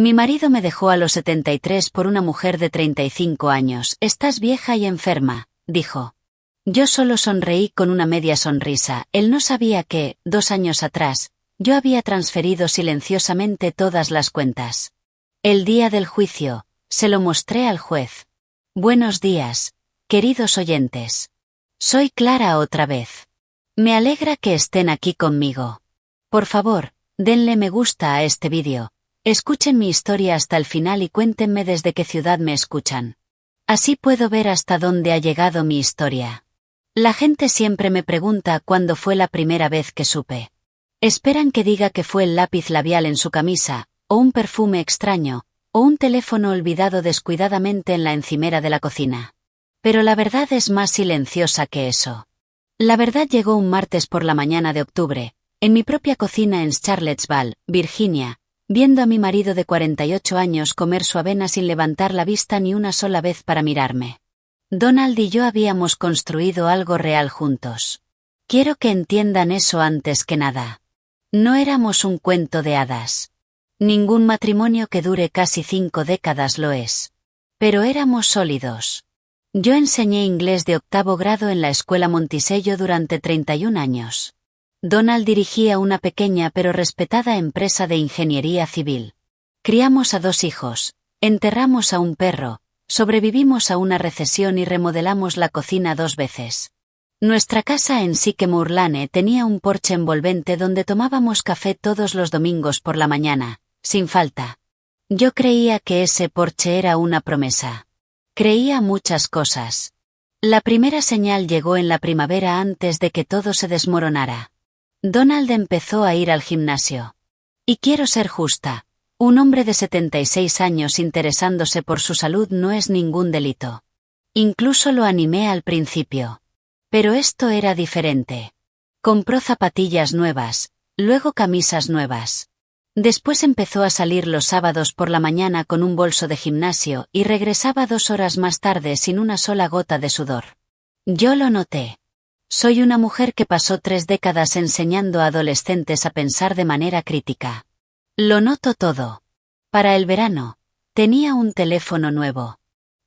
Mi marido me dejó a los 73 por una mujer de 35 años. Estás vieja y enferma, dijo. Yo solo sonreí con una media sonrisa. Él no sabía que, 2 años atrás, yo había transferido silenciosamente todas las cuentas. El día del juicio, se lo mostré al juez. Buenos días, queridos oyentes. Soy Clara otra vez. Me alegra que estén aquí conmigo. Por favor, denle me gusta a este vídeo. Escuchen mi historia hasta el final y cuéntenme desde qué ciudad me escuchan. Así puedo ver hasta dónde ha llegado mi historia. La gente siempre me pregunta cuándo fue la primera vez que supe. Esperan que diga que fue el lápiz labial en su camisa, o un perfume extraño, o un teléfono olvidado descuidadamente en la encimera de la cocina. Pero la verdad es más silenciosa que eso. La verdad llegó un martes por la mañana de octubre, en mi propia cocina en Charlottesville, Virginia, viendo a mi marido de 48 años comer su avena sin levantar la vista ni una sola vez para mirarme. Donald y yo habíamos construido algo real juntos. Quiero que entiendan eso antes que nada. No éramos un cuento de hadas. Ningún matrimonio que dure casi 5 décadas lo es. Pero éramos sólidos. Yo enseñé inglés de 8º grado en la escuela Monticello durante 31 años. Donald dirigía una pequeña pero respetada empresa de ingeniería civil. Criamos a 2 hijos, enterramos a un perro, sobrevivimos a una recesión y remodelamos la cocina 2 veces. Nuestra casa en Sycamore Lane tenía un porche envolvente donde tomábamos café todos los domingos por la mañana, sin falta. Yo creía que ese porche era una promesa. Creía muchas cosas. La primera señal llegó en la primavera antes de que todo se desmoronara. Donald empezó a ir al gimnasio. Y quiero ser justa. Un hombre de 76 años interesándose por su salud no es ningún delito. Incluso lo animé al principio. Pero esto era diferente. Compró zapatillas nuevas, luego camisas nuevas. Después empezó a salir los sábados por la mañana con un bolso de gimnasio y regresaba 2 horas más tarde sin una sola gota de sudor. Yo lo noté. Soy una mujer que pasó 3 décadas enseñando a adolescentes a pensar de manera crítica. Lo noto todo. Para el verano, tenía un teléfono nuevo.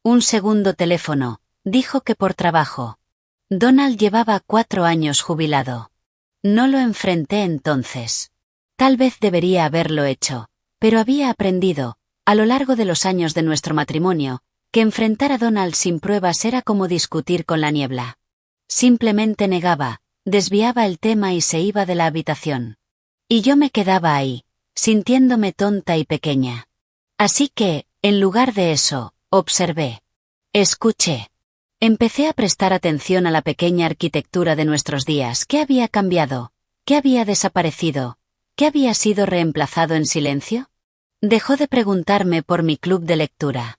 Un segundo teléfono, dijo que por trabajo. Donald llevaba 4 años jubilado. No lo enfrenté entonces. Tal vez debería haberlo hecho, pero había aprendido, a lo largo de los años de nuestro matrimonio, que enfrentar a Donald sin pruebas era como discutir con la niebla. Simplemente negaba, desviaba el tema y se iba de la habitación. Y yo me quedaba ahí, sintiéndome tonta y pequeña. Así que, en lugar de eso, observé. Escuché. Empecé a prestar atención a la pequeña arquitectura de nuestros días. ¿Qué había cambiado? ¿Qué había desaparecido? ¿Qué había sido reemplazado en silencio? Dejó de preguntarme por mi club de lectura.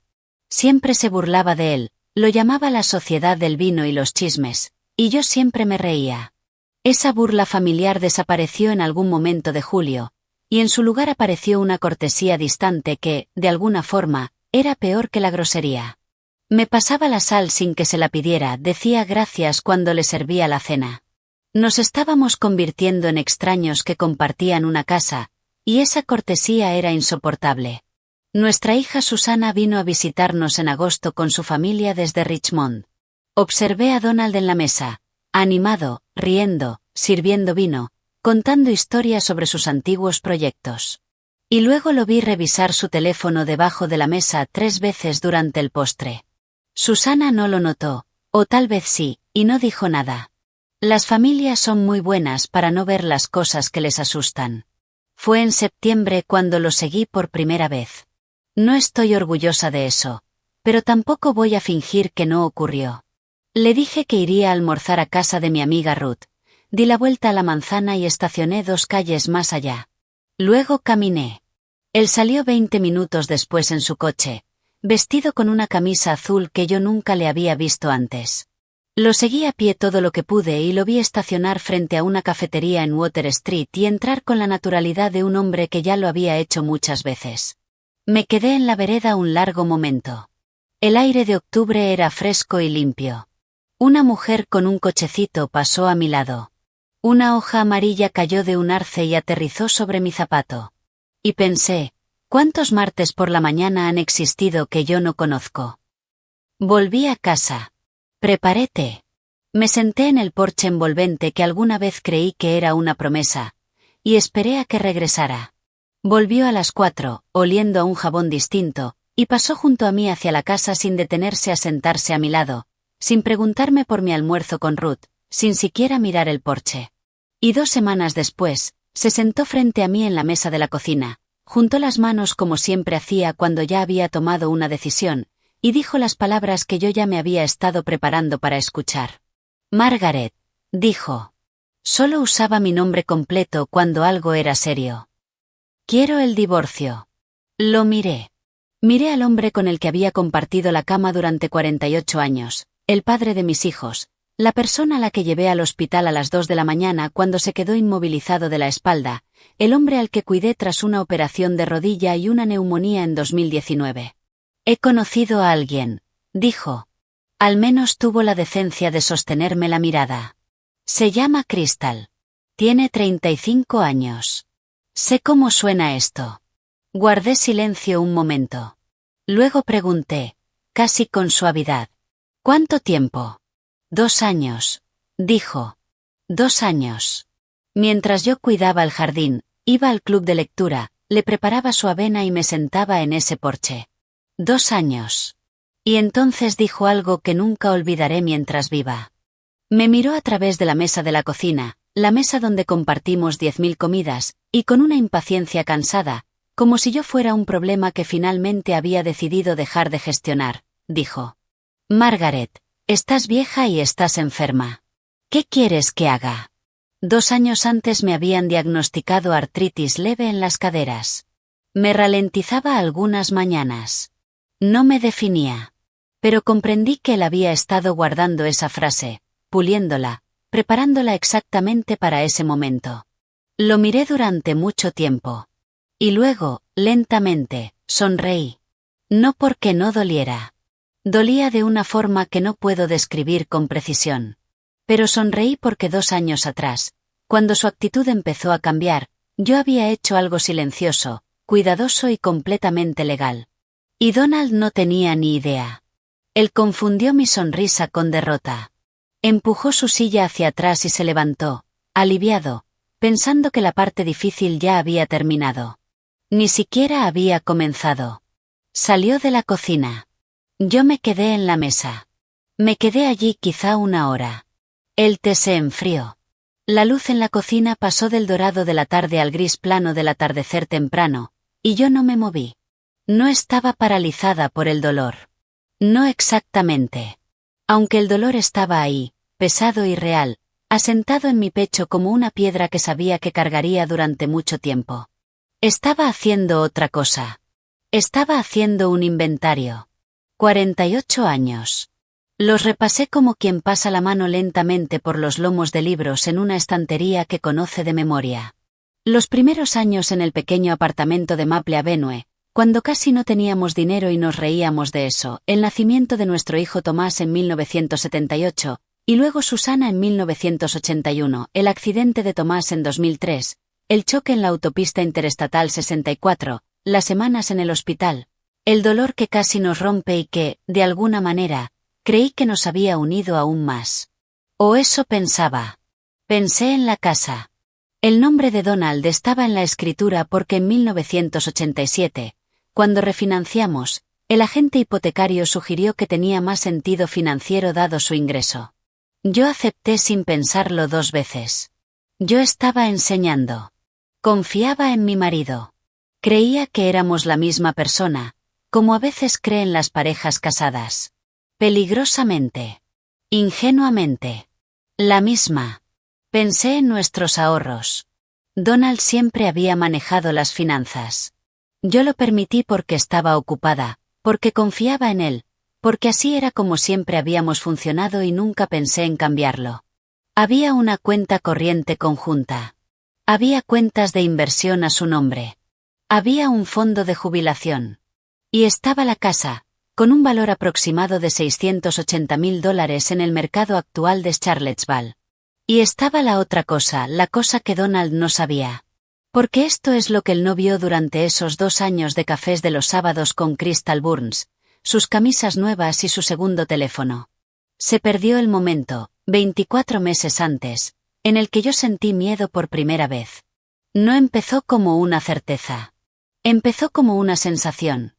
Siempre se burlaba de él, lo llamaba la sociedad del vino y los chismes, y yo siempre me reía. Esa burla familiar desapareció en algún momento de julio, y en su lugar apareció una cortesía distante que, de alguna forma, era peor que la grosería. Me pasaba la sal sin que se la pidiera, decía gracias cuando le servía la cena. Nos estábamos convirtiendo en extraños que compartían una casa, y esa cortesía era insoportable. Nuestra hija Susana vino a visitarnos en agosto con su familia desde Richmond. Observé a Donald en la mesa, animado, riendo, sirviendo vino, contando historias sobre sus antiguos proyectos. Y luego lo vi revisar su teléfono debajo de la mesa 3 veces durante el postre. Susana no lo notó, o tal vez sí, y no dijo nada. Las familias son muy buenas para no ver las cosas que les asustan. Fue en septiembre cuando lo seguí por primera vez. No estoy orgullosa de eso, pero tampoco voy a fingir que no ocurrió. Le dije que iría a almorzar a casa de mi amiga Ruth. Di la vuelta a la manzana y estacioné 2 calles más allá. Luego caminé. Él salió 20 minutos después en su coche, vestido con una camisa azul que yo nunca le había visto antes. Lo seguí a pie todo lo que pude y lo vi estacionar frente a una cafetería en Water Street y entrar con la naturalidad de un hombre que ya lo había hecho muchas veces. Me quedé en la vereda un largo momento. El aire de octubre era fresco y limpio. Una mujer con un cochecito pasó a mi lado. Una hoja amarilla cayó de un arce y aterrizó sobre mi zapato. Y pensé, ¿Cuántos martes por la mañana han existido que yo no conozco? Volví a casa. Preparé té. Me senté en el porche envolvente que alguna vez creí que era una promesa, y esperé a que regresara. Volvió a las 4, oliendo a un jabón distinto, y pasó junto a mí hacia la casa sin detenerse a sentarse a mi lado, sin preguntarme por mi almuerzo con Ruth, sin siquiera mirar el porche. Y 2 semanas después, se sentó frente a mí en la mesa de la cocina, juntó las manos como siempre hacía cuando ya había tomado una decisión, y dijo las palabras que yo ya me había estado preparando para escuchar. Margaret, dijo. Solo usaba mi nombre completo cuando algo era serio. Quiero el divorcio. Lo miré. Miré al hombre con el que había compartido la cama durante 48 años, el padre de mis hijos, la persona a la que llevé al hospital a las 2 de la mañana cuando se quedó inmovilizado de la espalda, el hombre al que cuidé tras una operación de rodilla y una neumonía en 2019. He conocido a alguien, dijo. Al menos tuvo la decencia de sostenerme la mirada. Se llama Crystal. Tiene 35 años. Sé cómo suena esto. Guardé silencio un momento. Luego pregunté, casi con suavidad. ¿Cuánto tiempo? 2 años, dijo. 2 años. Mientras yo cuidaba el jardín, iba al club de lectura, le preparaba su avena y me sentaba en ese porche. 2 años. Y entonces dijo algo que nunca olvidaré mientras viva. Me miró a través de la mesa de la cocina, la mesa donde compartimos 10.000 comidas, y con una impaciencia cansada, como si yo fuera un problema que finalmente había decidido dejar de gestionar, dijo. Margaret, estás vieja y estás enferma. ¿Qué quieres que haga? 2 años antes me habían diagnosticado artritis leve en las caderas. Me ralentizaba algunas mañanas. No me definía. Pero comprendí que él había estado guardando esa frase, puliéndola, preparándola exactamente para ese momento. Lo miré durante mucho tiempo. Y luego, lentamente, sonreí. No porque no doliera. Dolía de una forma que no puedo describir con precisión. Pero sonreí porque 2 años atrás, cuando su actitud empezó a cambiar, yo había hecho algo silencioso, cuidadoso y completamente legal. Y Donald no tenía ni idea. Él confundió mi sonrisa con derrota. Empujó su silla hacia atrás y se levantó, aliviado, pensando que la parte difícil ya había terminado. Ni siquiera había comenzado. Salió de la cocina. Yo me quedé en la mesa. Me quedé allí quizá 1 hora. El té se enfrió. La luz en la cocina pasó del dorado de la tarde al gris plano del atardecer temprano, y yo no me moví. No estaba paralizada por el dolor. No exactamente. Aunque el dolor estaba ahí, pesado y real, asentado en mi pecho como una piedra que sabía que cargaría durante mucho tiempo. Estaba haciendo otra cosa. Estaba haciendo un inventario. 48 años. Los repasé como quien pasa la mano lentamente por los lomos de libros en una estantería que conoce de memoria. Los primeros años en el pequeño apartamento de Maple Avenue, cuando casi no teníamos dinero y nos reíamos de eso, el nacimiento de nuestro hijo Tomás en 1978, y luego Susana en 1981, el accidente de Tomás en 2003, el choque en la autopista interestatal 64, las semanas en el hospital, el dolor que casi nos rompe y que, de alguna manera, creí que nos había unido aún más. O eso pensaba. Pensé en la casa. El nombre de Donald estaba en la escritura porque en 1987, cuando refinanciamos, el agente hipotecario sugirió que tenía más sentido financiero dado su ingreso. Yo acepté sin pensarlo 2 veces. Yo estaba enseñando. Confiaba en mi marido. Creía que éramos la misma persona, como a veces creen las parejas casadas. Peligrosamente. Ingenuamente. La misma. Pensé en nuestros ahorros. Donald siempre había manejado las finanzas. Yo lo permití porque estaba ocupada, porque confiaba en él, porque así era como siempre habíamos funcionado y nunca pensé en cambiarlo. Había una cuenta corriente conjunta. Había cuentas de inversión a su nombre. Había un fondo de jubilación. Y estaba la casa, con un valor aproximado de $680.000 en el mercado actual de Charlottesville. Y estaba la otra cosa, la cosa que Donald no sabía. Porque esto es lo que él no vio durante esos 2 años de cafés de los sábados con Crystal Burns, sus camisas nuevas y su segundo teléfono. Se perdió el momento, 24 meses antes, en el que yo sentí miedo por primera vez. No empezó como una certeza. Empezó como una sensación.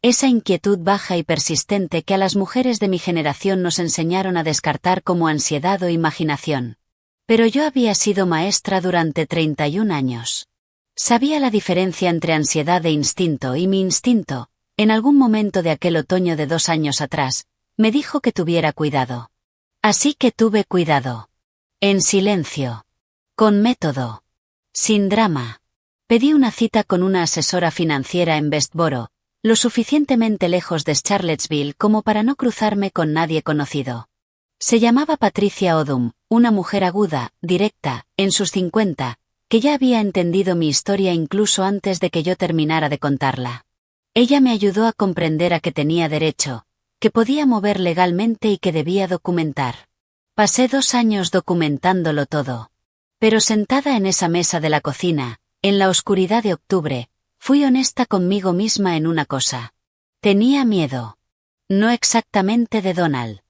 Esa inquietud baja y persistente que a las mujeres de mi generación nos enseñaron a descartar como ansiedad o imaginación. Pero yo había sido maestra durante 31 años. Sabía la diferencia entre ansiedad e instinto y mi instinto, en algún momento de aquel otoño de 2 años atrás, me dijo que tuviera cuidado. Así que tuve cuidado. En silencio. Con método. Sin drama. Pedí una cita con una asesora financiera en Westboro, lo suficientemente lejos de Charlottesville como para no cruzarme con nadie conocido. Se llamaba Patricia Odum, una mujer aguda, directa, en sus 50, que ya había entendido mi historia incluso antes de que yo terminara de contarla. Ella me ayudó a comprender a que tenía derecho, que podía mover legalmente y que debía documentar. Pasé 2 años documentándolo todo. Pero sentada en esa mesa de la cocina, en la oscuridad de octubre, fui honesta conmigo misma en una cosa. Tenía miedo. No exactamente de Donald.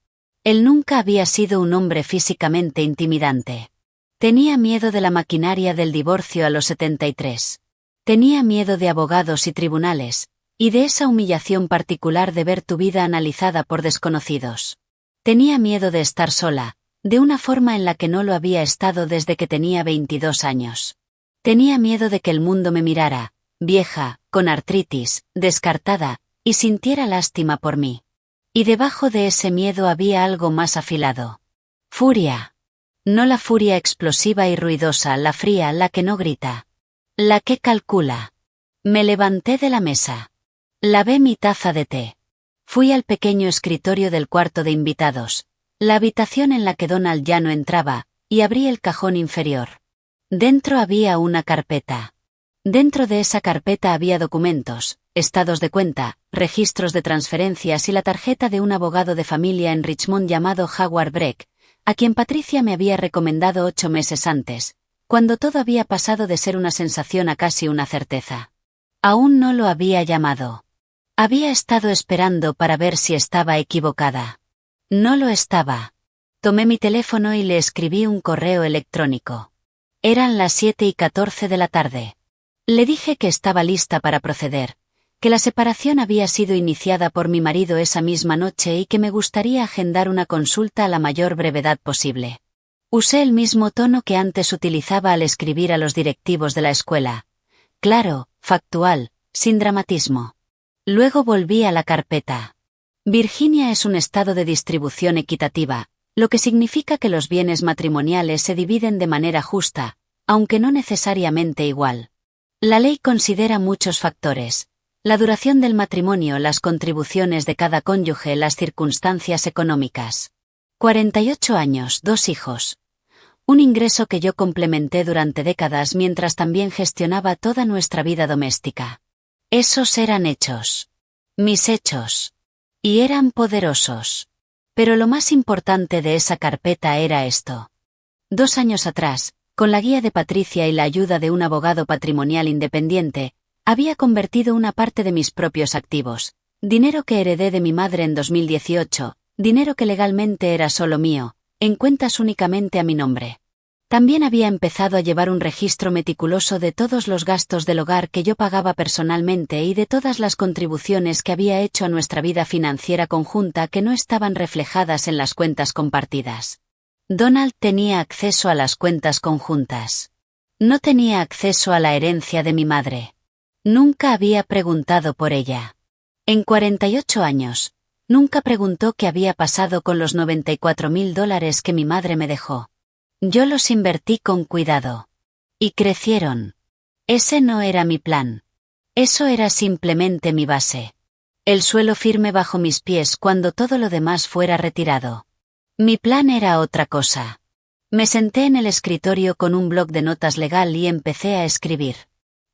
Él nunca había sido un hombre físicamente intimidante. Tenía miedo de la maquinaria del divorcio a los 73. Tenía miedo de abogados y tribunales, y de esa humillación particular de ver tu vida analizada por desconocidos. Tenía miedo de estar sola, de una forma en la que no lo había estado desde que tenía 22 años. Tenía miedo de que el mundo me mirara, vieja, con artritis, descartada, y sintiera lástima por mí. Y debajo de ese miedo había algo más afilado. Furia. No la furia explosiva y ruidosa, la fría, la que no grita. La que calcula. Me levanté de la mesa. Lavé mi taza de té. Fui al pequeño escritorio del cuarto de invitados, la habitación en la que Donald ya no entraba, y abrí el cajón inferior. Dentro había una carpeta. Dentro de esa carpeta había documentos, estados de cuenta, registros de transferencias y la tarjeta de un abogado de familia en Richmond llamado Howard Breck, a quien Patricia me había recomendado 8 meses antes, cuando todo había pasado de ser una sensación a casi una certeza. Aún no lo había llamado. Había estado esperando para ver si estaba equivocada. No lo estaba. Tomé mi teléfono y le escribí un correo electrónico. Eran las 7:14 de la tarde. Le dije que estaba lista para proceder, que la separación había sido iniciada por mi marido esa misma noche y que me gustaría agendar una consulta a la mayor brevedad posible. Usé el mismo tono que antes utilizaba al escribir a los directivos de la escuela. Claro, factual, sin dramatismo. Luego volví a la carpeta. Virginia es un estado de distribución equitativa, lo que significa que los bienes matrimoniales se dividen de manera justa, aunque no necesariamente igual. La ley considera muchos factores: la duración del matrimonio, las contribuciones de cada cónyuge, las circunstancias económicas. 48 años, 2 hijos. Un ingreso que yo complementé durante décadas mientras también gestionaba toda nuestra vida doméstica. Esos eran hechos. Mis hechos. Y eran poderosos. Pero lo más importante de esa carpeta era esto. 2 años atrás, con la guía de Patricia y la ayuda de un abogado patrimonial independiente, había convertido una parte de mis propios activos, dinero que heredé de mi madre en 2018, dinero que legalmente era solo mío, en cuentas únicamente a mi nombre. También había empezado a llevar un registro meticuloso de todos los gastos del hogar que yo pagaba personalmente y de todas las contribuciones que había hecho a nuestra vida financiera conjunta que no estaban reflejadas en las cuentas compartidas. Donald tenía acceso a las cuentas conjuntas. No tenía acceso a la herencia de mi madre. Nunca había preguntado por ella. En 48 años, nunca preguntó qué había pasado con los $94,000 que mi madre me dejó. Yo los invertí con cuidado. Y crecieron. Ese no era mi plan. Eso era simplemente mi base. El suelo firme bajo mis pies cuando todo lo demás fuera retirado. Mi plan era otra cosa. Me senté en el escritorio con un bloc de notas legal y empecé a escribir.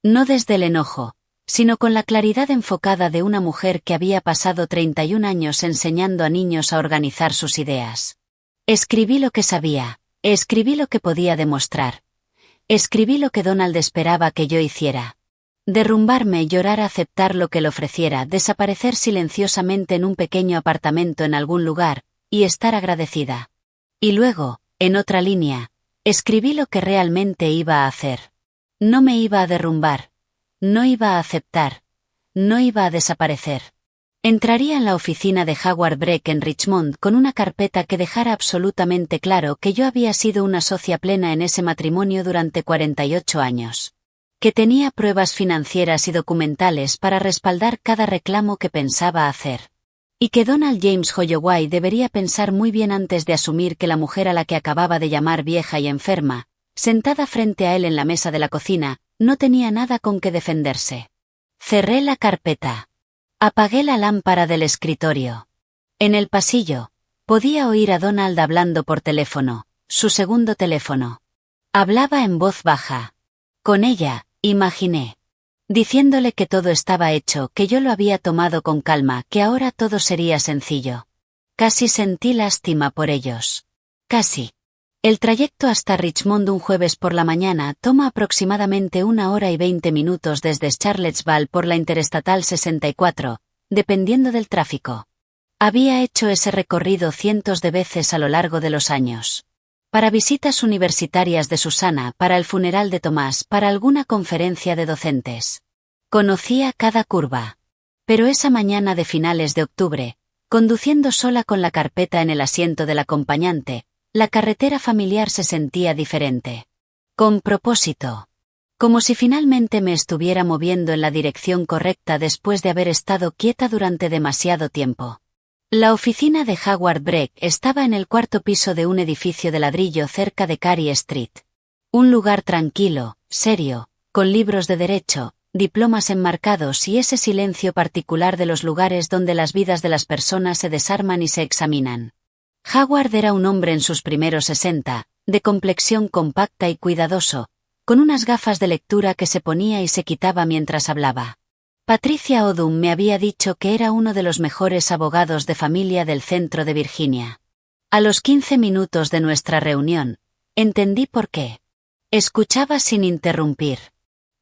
No desde el enojo, sino con la claridad enfocada de una mujer que había pasado 31 años enseñando a niños a organizar sus ideas. Escribí lo que sabía. Escribí lo que podía demostrar. Escribí lo que Donald esperaba que yo hiciera. Derrumbarme, llorar, aceptar lo que le ofreciera, desaparecer silenciosamente en un pequeño apartamento en algún lugar, y estar agradecida. Y luego, en otra línea, escribí lo que realmente iba a hacer. No me iba a derrumbar. No iba a aceptar. No iba a desaparecer. Entraría en la oficina de Howard Breck en Richmond con una carpeta que dejara absolutamente claro que yo había sido una socia plena en ese matrimonio durante 48 años. Que tenía pruebas financieras y documentales para respaldar cada reclamo que pensaba hacer. Y que Donald James Holloway debería pensar muy bien antes de asumir que la mujer a la que acababa de llamar vieja y enferma, sentada frente a él en la mesa de la cocina, no tenía nada con que defenderse. Cerré la carpeta. Apagué la lámpara del escritorio. En el pasillo, podía oír a Donald hablando por teléfono, su segundo teléfono. Hablaba en voz baja. Con ella, imaginé. Diciéndole que todo estaba hecho, que yo lo había tomado con calma, que ahora todo sería sencillo. Casi sentí lástima por ellos. Casi. El trayecto hasta Richmond un jueves por la mañana toma aproximadamente 1 hora y 20 minutos desde Charlottesville por la Interestatal 64, dependiendo del tráfico. Había hecho ese recorrido cientos de veces a lo largo de los años. Para visitas universitarias de Susana, para el funeral de Tomás, para alguna conferencia de docentes. Conocía cada curva. Pero esa mañana de finales de octubre, conduciendo sola con la carpeta en el asiento del acompañante, la carretera familiar se sentía diferente. Con propósito. Como si finalmente me estuviera moviendo en la dirección correcta después de haber estado quieta durante demasiado tiempo. La oficina de Howard Breck estaba en el 4º piso de un edificio de ladrillo cerca de Carey Street. Un lugar tranquilo, serio, con libros de derecho, diplomas enmarcados y ese silencio particular de los lugares donde las vidas de las personas se desarman y se examinan. Howard era un hombre en sus primeros 60, de complexión compacta y cuidadoso, con unas gafas de lectura que se ponía y se quitaba mientras hablaba. Patricia Odum me había dicho que era uno de los mejores abogados de familia del centro de Virginia. A los 15 minutos de nuestra reunión, entendí por qué. Escuchaba sin interrumpir.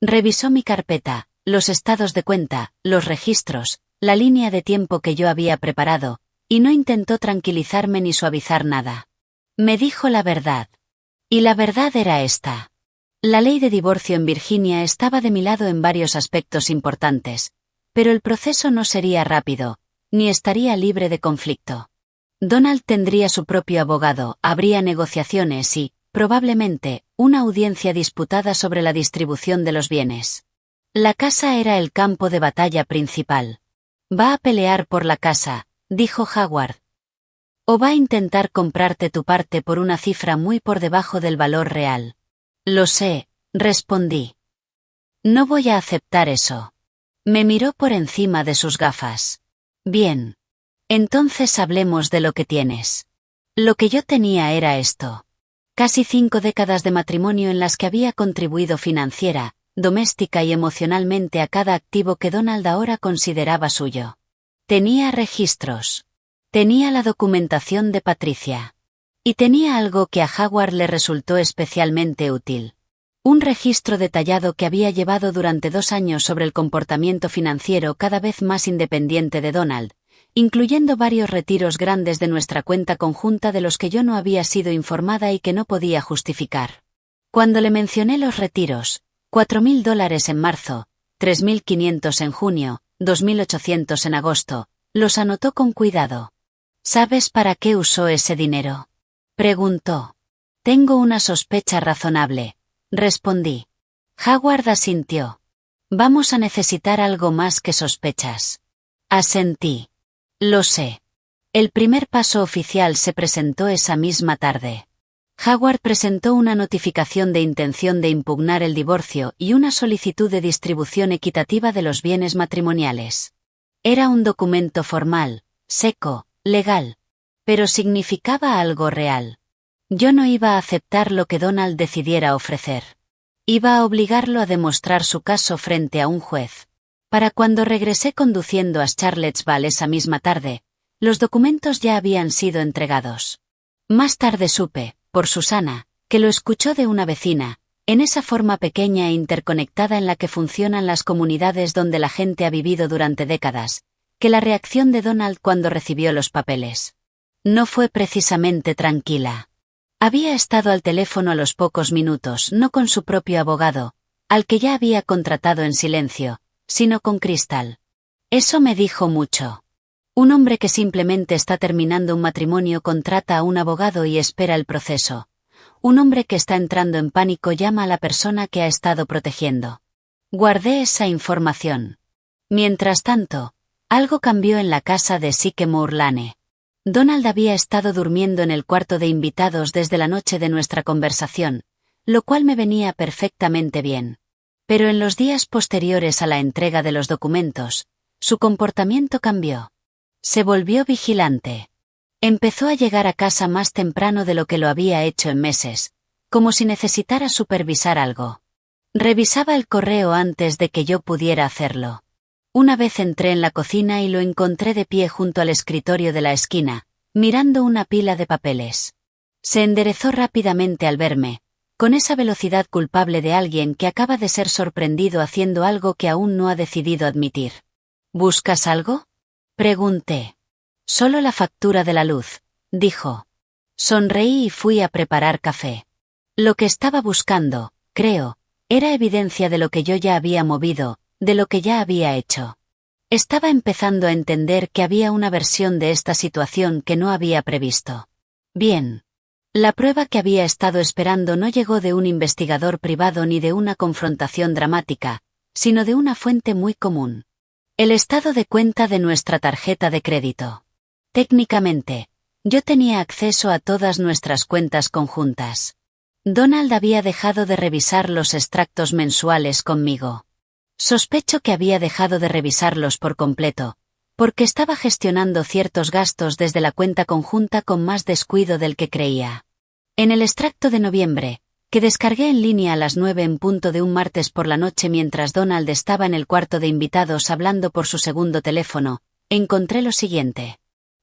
Revisó mi carpeta, los estados de cuenta, los registros, la línea de tiempo que yo había preparado, y no intentó tranquilizarme ni suavizar nada. Me dijo la verdad. Y la verdad era esta. La ley de divorcio en Virginia estaba de mi lado en varios aspectos importantes, pero el proceso no sería rápido, ni estaría libre de conflicto. Donald tendría su propio abogado, habría negociaciones y, probablemente, una audiencia disputada sobre la distribución de los bienes. La casa era el campo de batalla principal. Va a pelear por la casa, dijo Howard. O va a intentar comprarte tu parte por una cifra muy por debajo del valor real. Lo sé, respondí. No voy a aceptar eso. Me miró por encima de sus gafas. Bien. Entonces hablemos de lo que tienes. Lo que yo tenía era esto. Casi 5 décadas de matrimonio en las que había contribuido financiera, doméstica y emocionalmente a cada activo que Donald ahora consideraba suyo. Tenía registros. Tenía la documentación de Patricia. Y tenía algo que a Howard le resultó especialmente útil. Un registro detallado que había llevado durante 2 años sobre el comportamiento financiero cada vez más independiente de Donald, incluyendo varios retiros grandes de nuestra cuenta conjunta de los que yo no había sido informada y que no podía justificar. Cuando le mencioné los retiros, $4,000 en marzo, $3,500 en junio, $2,800 en agosto, los anotó con cuidado. ¿Sabes para qué usó ese dinero?, preguntó. Tengo una sospecha razonable, respondí. Howard asintió. Vamos a necesitar algo más que sospechas. Asentí. Lo sé. El primer paso oficial se presentó esa misma tarde. Howard presentó una notificación de intención de impugnar el divorcio y una solicitud de distribución equitativa de los bienes matrimoniales. Era un documento formal, seco, legal, pero significaba algo real. Yo no iba a aceptar lo que Donald decidiera ofrecer. Iba a obligarlo a demostrar su caso frente a un juez. Para cuando regresé conduciendo a Charlottesville esa misma tarde, los documentos ya habían sido entregados. Más tarde supe, por Susana, que lo escuchó de una vecina, En esa forma pequeña e interconectada en la que funcionan las comunidades donde la gente ha vivido durante décadas, que la reacción de Donald cuando recibió los papeles no fue precisamente tranquila. Había estado al teléfono a los pocos minutos, no con su propio abogado, al que ya había contratado en silencio, sino con Crystal. Eso me dijo mucho. Un hombre que simplemente está terminando un matrimonio contrata a un abogado y espera el proceso. Un hombre que está entrando en pánico llama a la persona que ha estado protegiendo. Guardé esa información. Mientras tanto, algo cambió en la casa de Sycamore Lane. Donald había estado durmiendo en el cuarto de invitados desde la noche de nuestra conversación, lo cual me venía perfectamente bien. Pero en los días posteriores a la entrega de los documentos, su comportamiento cambió. Se volvió vigilante. Empezó a llegar a casa más temprano de lo que lo había hecho en meses, como si necesitara supervisar algo. Revisaba el correo antes de que yo pudiera hacerlo. Una vez entré en la cocina y lo encontré de pie junto al escritorio de la esquina, mirando una pila de papeles. Se enderezó rápidamente al verme, con esa velocidad culpable de alguien que acaba de ser sorprendido haciendo algo que aún no ha decidido admitir. ¿Buscas algo?, pregunté. Solo la factura de la luz, dijo. Sonreí y fui a preparar café. Lo que estaba buscando, creo, era evidencia de lo que yo ya había movido, de lo que ya había hecho. Estaba empezando a entender que había una versión de esta situación que no había previsto. Bien. La prueba que había estado esperando no llegó de un investigador privado ni de una confrontación dramática, sino de una fuente muy común. El estado de cuenta de nuestra tarjeta de crédito. Técnicamente, yo tenía acceso a todas nuestras cuentas conjuntas. Donald había dejado de revisar los extractos mensuales conmigo. Sospecho que había dejado de revisarlos por completo, porque estaba gestionando ciertos gastos desde la cuenta conjunta con más descuido del que creía. En el extracto de noviembre, que descargué en línea a las 9 en punto de un martes por la noche mientras Donald estaba en el cuarto de invitados hablando por su segundo teléfono, encontré lo siguiente.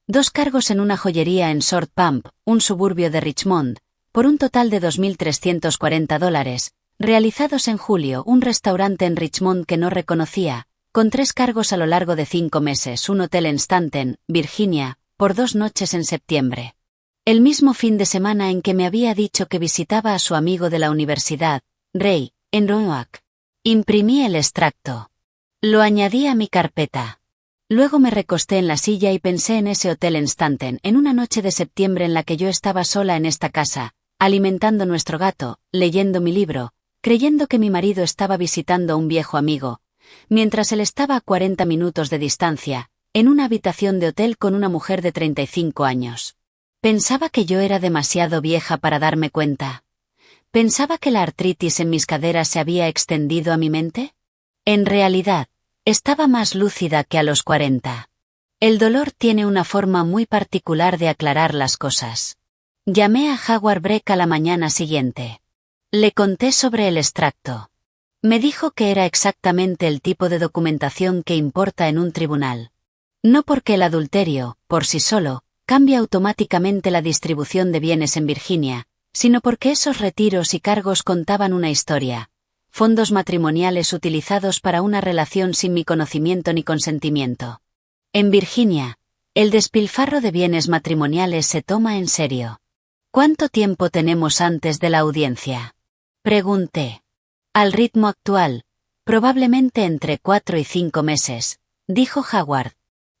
2 cargos en una joyería en Short Pump, un suburbio de Richmond, por un total de $2.340, realizados en julio, un restaurante en Richmond que no reconocía, con 3 cargos a lo largo de 5 meses, un hotel en Stanton, Virginia, por 2 noches en septiembre. El mismo fin de semana en que me había dicho que visitaba a su amigo de la universidad, Ray, en Roanoke. Imprimí el extracto. Lo añadí a mi carpeta. Luego me recosté en la silla y pensé en ese hotel en Stanton, en una noche de septiembre en la que yo estaba sola en esta casa, alimentando nuestro gato, leyendo mi libro, creyendo que mi marido estaba visitando a un viejo amigo, mientras él estaba a 40 minutos de distancia, en una habitación de hotel con una mujer de 35 años. Pensaba que yo era demasiado vieja para darme cuenta. ¿Pensaba que la artritis en mis caderas se había extendido a mi mente? En realidad, estaba más lúcida que a los 40. El dolor tiene una forma muy particular de aclarar las cosas. Llamé a Howard Breck a la mañana siguiente. Le conté sobre el extracto. Me dijo que era exactamente el tipo de documentación que importa en un tribunal. No porque el adulterio, por sí solo, cambia automáticamente la distribución de bienes en Virginia, sino porque esos retiros y cargos contaban una historia. Fondos matrimoniales utilizados para una relación sin mi conocimiento ni consentimiento. En Virginia, el despilfarro de bienes matrimoniales se toma en serio. ¿Cuánto tiempo tenemos antes de la audiencia?, pregunté. Al ritmo actual, probablemente entre 4 y 5 meses, dijo Howard.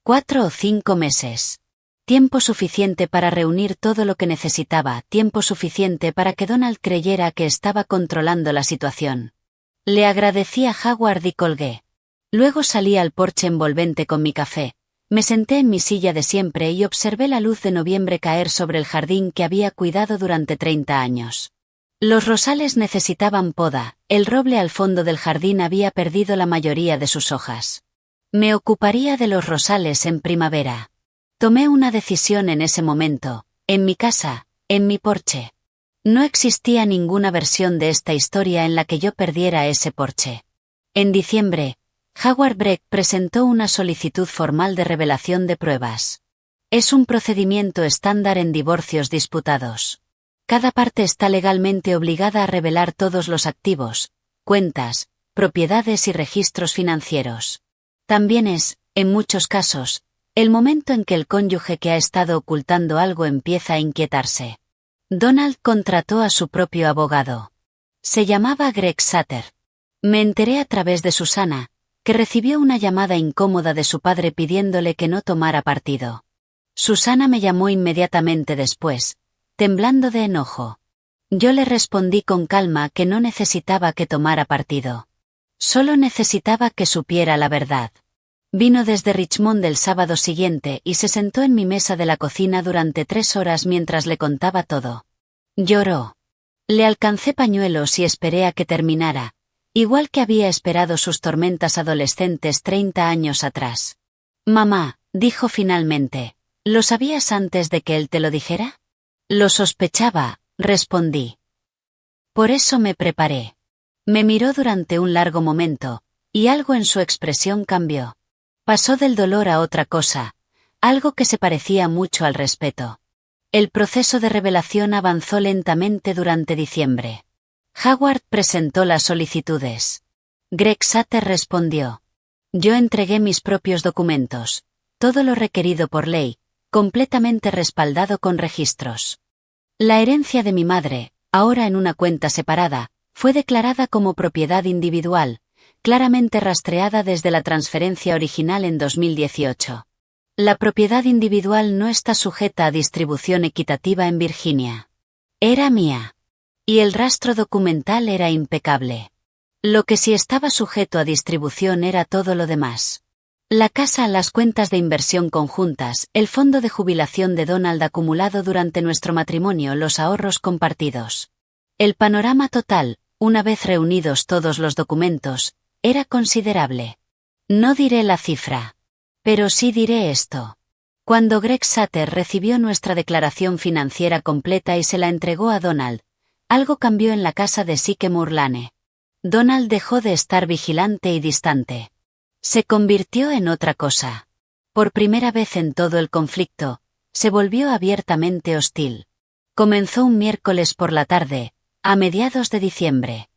4 o 5 meses. Tiempo suficiente para reunir todo lo que necesitaba, tiempo suficiente para que Donald creyera que estaba controlando la situación. Le agradecí a Howard y colgué. Luego salí al porche envolvente con mi café, me senté en mi silla de siempre y observé la luz de noviembre caer sobre el jardín que había cuidado durante 30 años. Los rosales necesitaban poda, el roble al fondo del jardín había perdido la mayoría de sus hojas. Me ocuparía de los rosales en primavera. Tomé una decisión en ese momento, en mi casa, en mi porche. No existía ninguna versión de esta historia en la que yo perdiera ese porche. En diciembre, Howard Breck presentó una solicitud formal de revelación de pruebas. Es un procedimiento estándar en divorcios disputados. Cada parte está legalmente obligada a revelar todos los activos, cuentas, propiedades y registros financieros. También es, en muchos casos, el momento en que el cónyuge que ha estado ocultando algo empieza a inquietarse. Donald contrató a su propio abogado. Se llamaba Greg Sutter. Me enteré a través de Susana, que recibió una llamada incómoda de su padre pidiéndole que no tomara partido. Susana me llamó inmediatamente después, temblando de enojo. Yo le respondí con calma que no necesitaba que tomara partido. Solo necesitaba que supiera la verdad. Vino desde Richmond el sábado siguiente y se sentó en mi mesa de la cocina durante 3 horas mientras le contaba todo. Lloró. Le alcancé pañuelos y esperé a que terminara, igual que había esperado sus tormentas adolescentes 30 años atrás. Mamá, dijo finalmente, ¿lo sabías antes de que él te lo dijera? Lo sospechaba, respondí. Por eso me preparé. Me miró durante un largo momento, y algo en su expresión cambió. Pasó del dolor a otra cosa, algo que se parecía mucho al respeto. El proceso de revelación avanzó lentamente durante diciembre. Howard presentó las solicitudes. Greg Sutter respondió. Yo entregué mis propios documentos, todo lo requerido por ley, completamente respaldado con registros. La herencia de mi madre, ahora en una cuenta separada, fue declarada como propiedad individual, claramente rastreada desde la transferencia original en 2018. La propiedad individual no está sujeta a distribución equitativa en Virginia. Era mía. Y el rastro documental era impecable. Lo que sí estaba sujeto a distribución era todo lo demás. La casa, las cuentas de inversión conjuntas, el fondo de jubilación de Donald acumulado durante nuestro matrimonio, los ahorros compartidos. El panorama total, una vez reunidos todos los documentos, era considerable. No diré la cifra. Pero sí diré esto. Cuando Greg Sutter recibió nuestra declaración financiera completa y se la entregó a Donald, algo cambió en la casa de Sycamore Lane. Donald dejó de estar vigilante y distante. Se convirtió en otra cosa. Por primera vez en todo el conflicto, se volvió abiertamente hostil. Comenzó un miércoles por la tarde, a mediados de diciembre.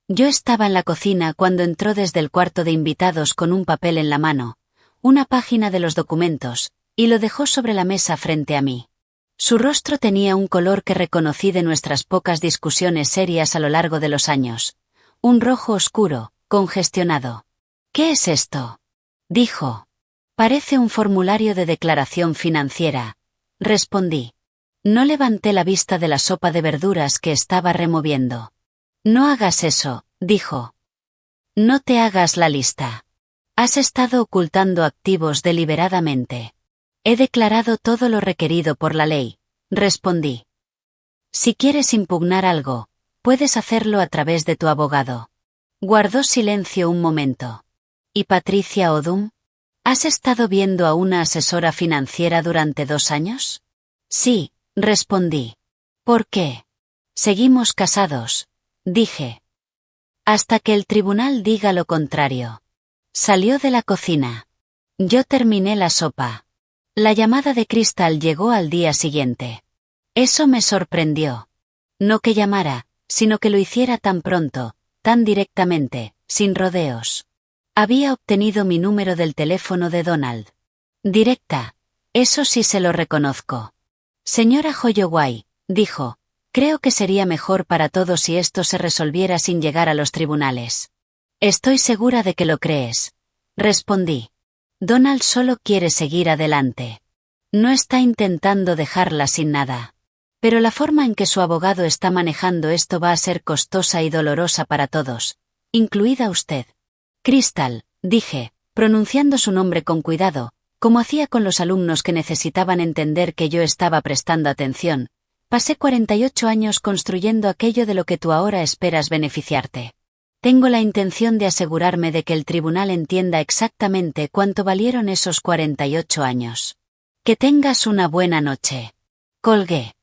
Yo estaba en la cocina cuando entró desde el cuarto de invitados con un papel en la mano, una página de los documentos, y lo dejó sobre la mesa frente a mí. Su rostro tenía un color que reconocí de nuestras pocas discusiones serias a lo largo de los años. Un rojo oscuro, congestionado. ¿Qué es esto?, dijo. Parece un formulario de declaración financiera, respondí. No levanté la vista de la sopa de verduras que estaba removiendo. No hagas eso, dijo. No te hagas la lista. Has estado ocultando activos deliberadamente. He declarado todo lo requerido por la ley, respondí. Si quieres impugnar algo, puedes hacerlo a través de tu abogado. Guardó silencio un momento. ¿Y Patricia Odum? ¿Has estado viendo a una asesora financiera durante 2 años? Sí, respondí. ¿Por qué? Seguimos casados, dije. Hasta que el tribunal diga lo contrario. Salió de la cocina. Yo terminé la sopa. La llamada de Crystal llegó al día siguiente. Eso me sorprendió. No que llamara, sino que lo hiciera tan pronto, tan directamente, sin rodeos. Había obtenido mi número del teléfono de Donald. Directa. Eso sí se lo reconozco. Señora Holloway, dijo, creo que sería mejor para todos si esto se resolviera sin llegar a los tribunales. Estoy segura de que lo crees, respondí. Donald solo quiere seguir adelante. No está intentando dejarla sin nada. Pero la forma en que su abogado está manejando esto va a ser costosa y dolorosa para todos, incluida usted. Crystal, dije, pronunciando su nombre con cuidado, como hacía con los alumnos que necesitaban entender que yo estaba prestando atención. Pasé 48 años construyendo aquello de lo que tú ahora esperas beneficiarte. Tengo la intención de asegurarme de que el tribunal entienda exactamente cuánto valieron esos 48 años. Que tengas una buena noche. Colgué.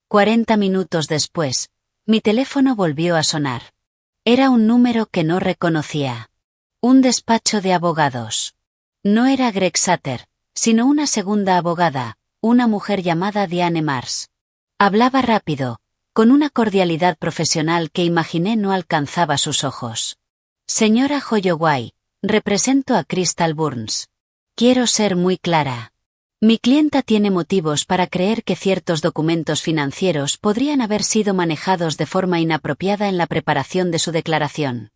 40 minutos después, mi teléfono volvió a sonar. Era un número que no reconocía. Un despacho de abogados. No era Greg Sutter, sino una segunda abogada, una mujer llamada Diane Mars. Hablaba rápido, con una cordialidad profesional que imaginé no alcanzaba sus ojos. Señora Holloway, represento a Crystal Burns. Quiero ser muy clara. Mi clienta tiene motivos para creer que ciertos documentos financieros podrían haber sido manejados de forma inapropiada en la preparación de su declaración.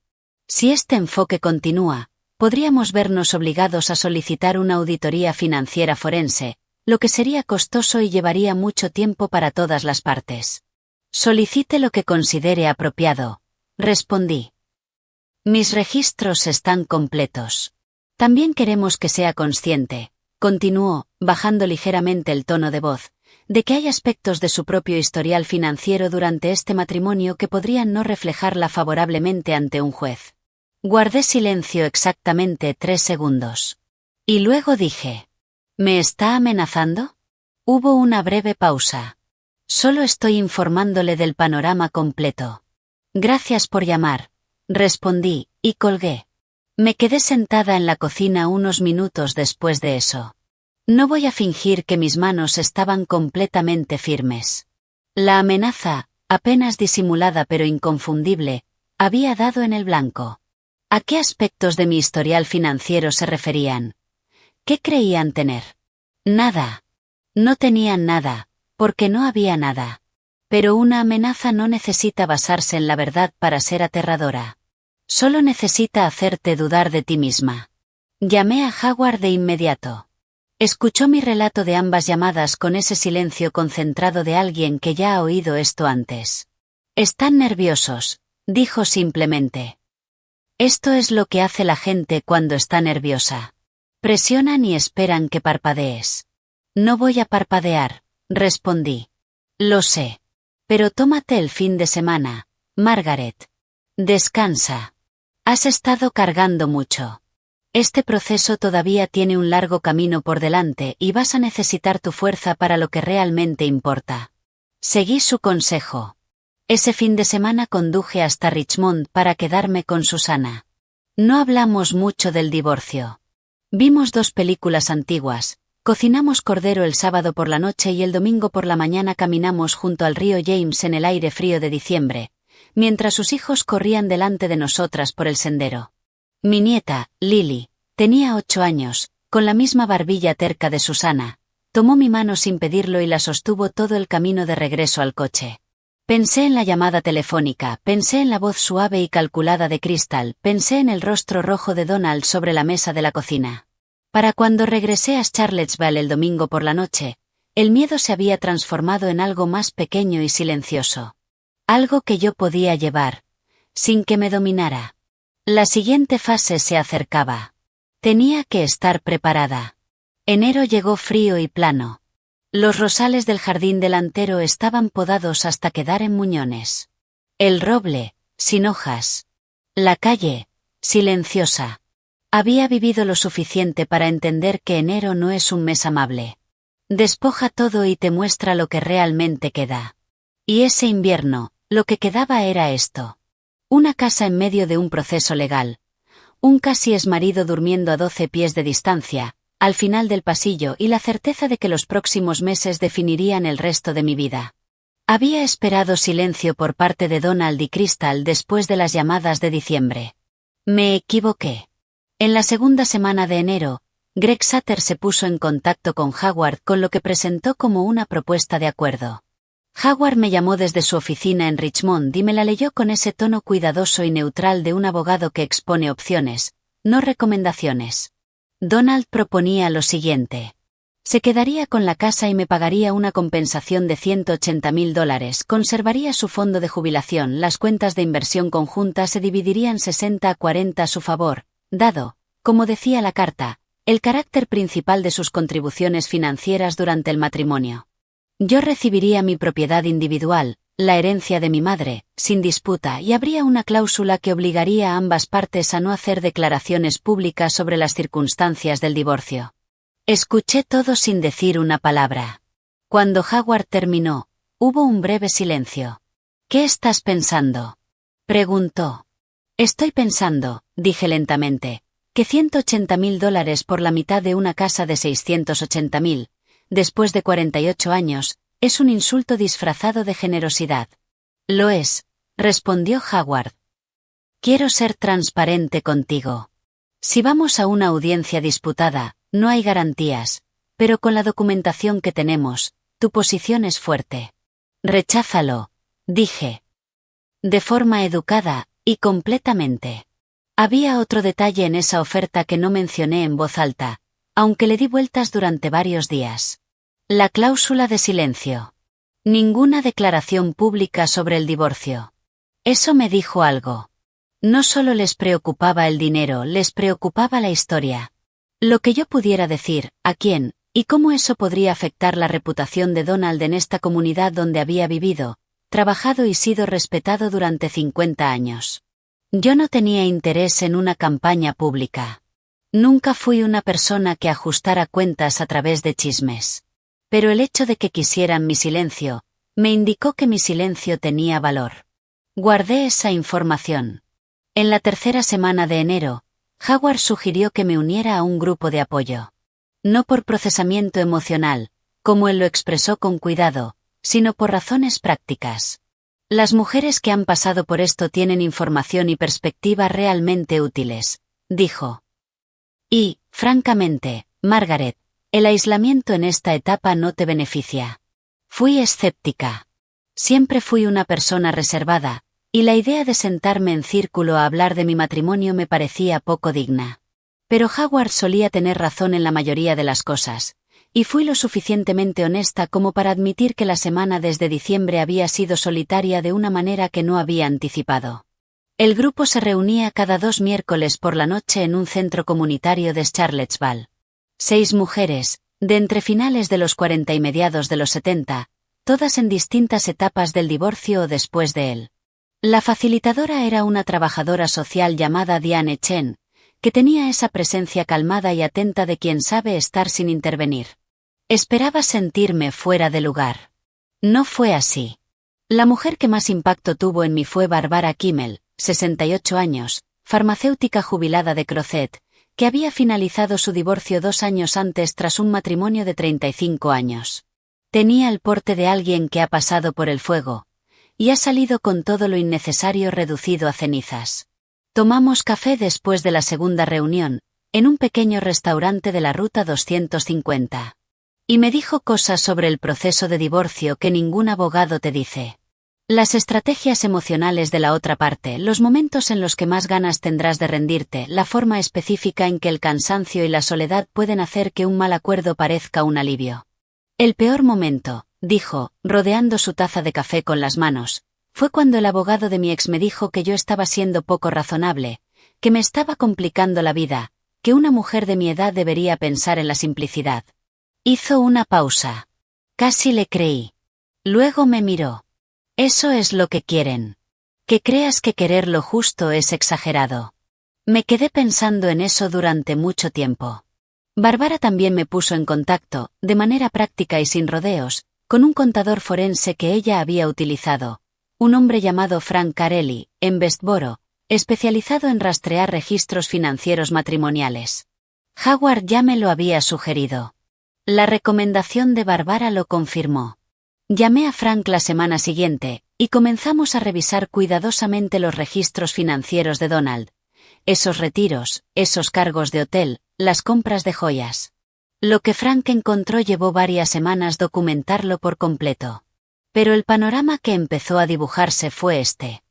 Si este enfoque continúa, podríamos vernos obligados a solicitar una auditoría financiera forense, lo que sería costoso y llevaría mucho tiempo para todas las partes. Solicite lo que considere apropiado, respondí. Mis registros están completos. También queremos que sea consciente, continuó, bajando ligeramente el tono de voz, de que hay aspectos de su propio historial financiero durante este matrimonio que podrían no reflejarla favorablemente ante un juez. Guardé silencio exactamente 3 segundos. Y luego dije: ¿me está amenazando? Hubo una breve pausa. Solo estoy informándole del panorama completo. Gracias por llamar, respondí, y colgué. Me quedé sentada en la cocina unos minutos después de eso. No voy a fingir que mis manos estaban completamente firmes. La amenaza, apenas disimulada pero inconfundible, había dado en el blanco. ¿A qué aspectos de mi historial financiero se referían? ¿Qué creían tener? Nada. No tenían nada, porque no había nada. Pero una amenaza no necesita basarse en la verdad para ser aterradora. Solo necesita hacerte dudar de ti misma. Llamé a Howard de inmediato. Escuchó mi relato de ambas llamadas con ese silencio concentrado de alguien que ya ha oído esto antes. Están nerviosos, dijo simplemente. Esto es lo que hace la gente cuando está nerviosa. Presionan y esperan que parpadees. No voy a parpadear, respondí. Lo sé. Pero tómate el fin de semana, Margaret. Descansa. Has estado cargando mucho. Este proceso todavía tiene un largo camino por delante y vas a necesitar tu fuerza para lo que realmente importa. Seguí su consejo. Ese fin de semana conduje hasta Richmond para quedarme con Susana. No hablamos mucho del divorcio. Vimos 2 películas antiguas, cocinamos cordero el sábado por la noche y el domingo por la mañana caminamos junto al río James en el aire frío de diciembre, mientras sus hijos corrían delante de nosotras por el sendero. Mi nieta, Lily, tenía 8 años, con la misma barbilla terca de Susana, tomó mi mano sin pedirlo y la sostuvo todo el camino de regreso al coche. Pensé en la llamada telefónica, pensé en la voz suave y calculada de Crystal, pensé en el rostro rojo de Donald sobre la mesa de la cocina. Para cuando regresé a Charlottesville el domingo por la noche, el miedo se había transformado en algo más pequeño y silencioso. Algo que yo podía llevar, sin que me dominara. La siguiente fase se acercaba. Tenía que estar preparada. Enero llegó frío y plano. Los rosales del jardín delantero estaban podados hasta quedar en muñones. El roble, sin hojas. La calle, silenciosa. Había vivido lo suficiente para entender que enero no es un mes amable. Despoja todo y te muestra lo que realmente queda. Y ese invierno, lo que quedaba era esto. Una casa en medio de un proceso legal. Un casi exmarido durmiendo a 12 pies de distancia, al final del pasillo y la certeza de que los próximos meses definirían el resto de mi vida. Había esperado silencio por parte de Donald y Crystal después de las llamadas de diciembre. Me equivoqué. En la segunda semana de enero, Greg Sutter se puso en contacto con Howard con lo que presentó como una propuesta de acuerdo. Howard me llamó desde su oficina en Richmond y me la leyó con ese tono cuidadoso y neutral de un abogado que expone opciones, no recomendaciones. Donald proponía lo siguiente. Se quedaría con la casa y me pagaría una compensación de $180,000, conservaría su fondo de jubilación, las cuentas de inversión conjunta se dividirían 60-40 a su favor, dado, como decía la carta, el carácter principal de sus contribuciones financieras durante el matrimonio. Yo recibiría mi propiedad individual, la herencia de mi madre, sin disputa y habría una cláusula que obligaría a ambas partes a no hacer declaraciones públicas sobre las circunstancias del divorcio. Escuché todo sin decir una palabra. Cuando Howard terminó, hubo un breve silencio. ¿Qué estás pensando?, preguntó. Estoy pensando, dije lentamente, que $180,000 por la mitad de una casa de 680,000, después de 48 años, es un insulto disfrazado de generosidad. Lo es, respondió Howard. Quiero ser transparente contigo. Si vamos a una audiencia disputada, no hay garantías, pero con la documentación que tenemos, tu posición es fuerte. Recházalo, dije. De forma educada, y completamente. Había otro detalle en esa oferta que no mencioné en voz alta, aunque le di vueltas durante varios días. La cláusula de silencio. Ninguna declaración pública sobre el divorcio. Eso me dijo algo. No solo les preocupaba el dinero, les preocupaba la historia. Lo que yo pudiera decir, a quién, y cómo eso podría afectar la reputación de Donald en esta comunidad donde había vivido, trabajado y sido respetado durante 50 años. Yo no tenía interés en una campaña pública. Nunca fui una persona que ajustara cuentas a través de chismes. Pero el hecho de que quisieran mi silencio, me indicó que mi silencio tenía valor. Guardé esa información. En la tercera semana de enero, Howard sugirió que me uniera a un grupo de apoyo. No por procesamiento emocional, como él lo expresó con cuidado, sino por razones prácticas. Las mujeres que han pasado por esto tienen información y perspectiva realmente útiles, dijo. Y, francamente, Margaret, el aislamiento en esta etapa no te beneficia. Fui escéptica. Siempre fui una persona reservada, y la idea de sentarme en círculo a hablar de mi matrimonio me parecía poco digna. Pero Howard solía tener razón en la mayoría de las cosas, y fui lo suficientemente honesta como para admitir que la semana desde diciembre había sido solitaria de una manera que no había anticipado. El grupo se reunía cada 2 miércoles por la noche en un centro comunitario de Charlottesville. 6 mujeres, de entre finales de los 40 y mediados de los 70, todas en distintas etapas del divorcio o después de él. La facilitadora era una trabajadora social llamada Diane Chen, que tenía esa presencia calmada y atenta de quien sabe estar sin intervenir. Esperaba sentirme fuera de lugar. No fue así. La mujer que más impacto tuvo en mí fue Barbara Kimmel, 68 años, farmacéutica jubilada de Crozet, que había finalizado su divorcio 2 años antes tras un matrimonio de 35 años. Tenía el porte de alguien que ha pasado por el fuego, y ha salido con todo lo innecesario reducido a cenizas. Tomamos café después de la segunda reunión, en un pequeño restaurante de la Ruta 250. Y me dijo cosas sobre el proceso de divorcio que ningún abogado te dice. Las estrategias emocionales de la otra parte, los momentos en los que más ganas tendrás de rendirte, la forma específica en que el cansancio y la soledad pueden hacer que un mal acuerdo parezca un alivio. El peor momento, dijo, rodeando su taza de café con las manos, fue cuando el abogado de mi ex me dijo que yo estaba siendo poco razonable, que me estaba complicando la vida, que una mujer de mi edad debería pensar en la simplicidad. Hizo una pausa. Casi le creí. Luego me miró. Eso es lo que quieren. Que creas que querer lo justo es exagerado. Me quedé pensando en eso durante mucho tiempo. Bárbara también me puso en contacto, de manera práctica y sin rodeos, con un contador forense que ella había utilizado, un hombre llamado Frank Carelli, en Westboro, especializado en rastrear registros financieros matrimoniales. Howard ya me lo había sugerido. La recomendación de Bárbara lo confirmó. Llamé a Frank la semana siguiente, y comenzamos a revisar cuidadosamente los registros financieros de Donald. Esos retiros, esos cargos de hotel, las compras de joyas. Lo que Frank encontró llevó varias semanas documentarlo por completo. Pero el panorama que empezó a dibujarse fue este.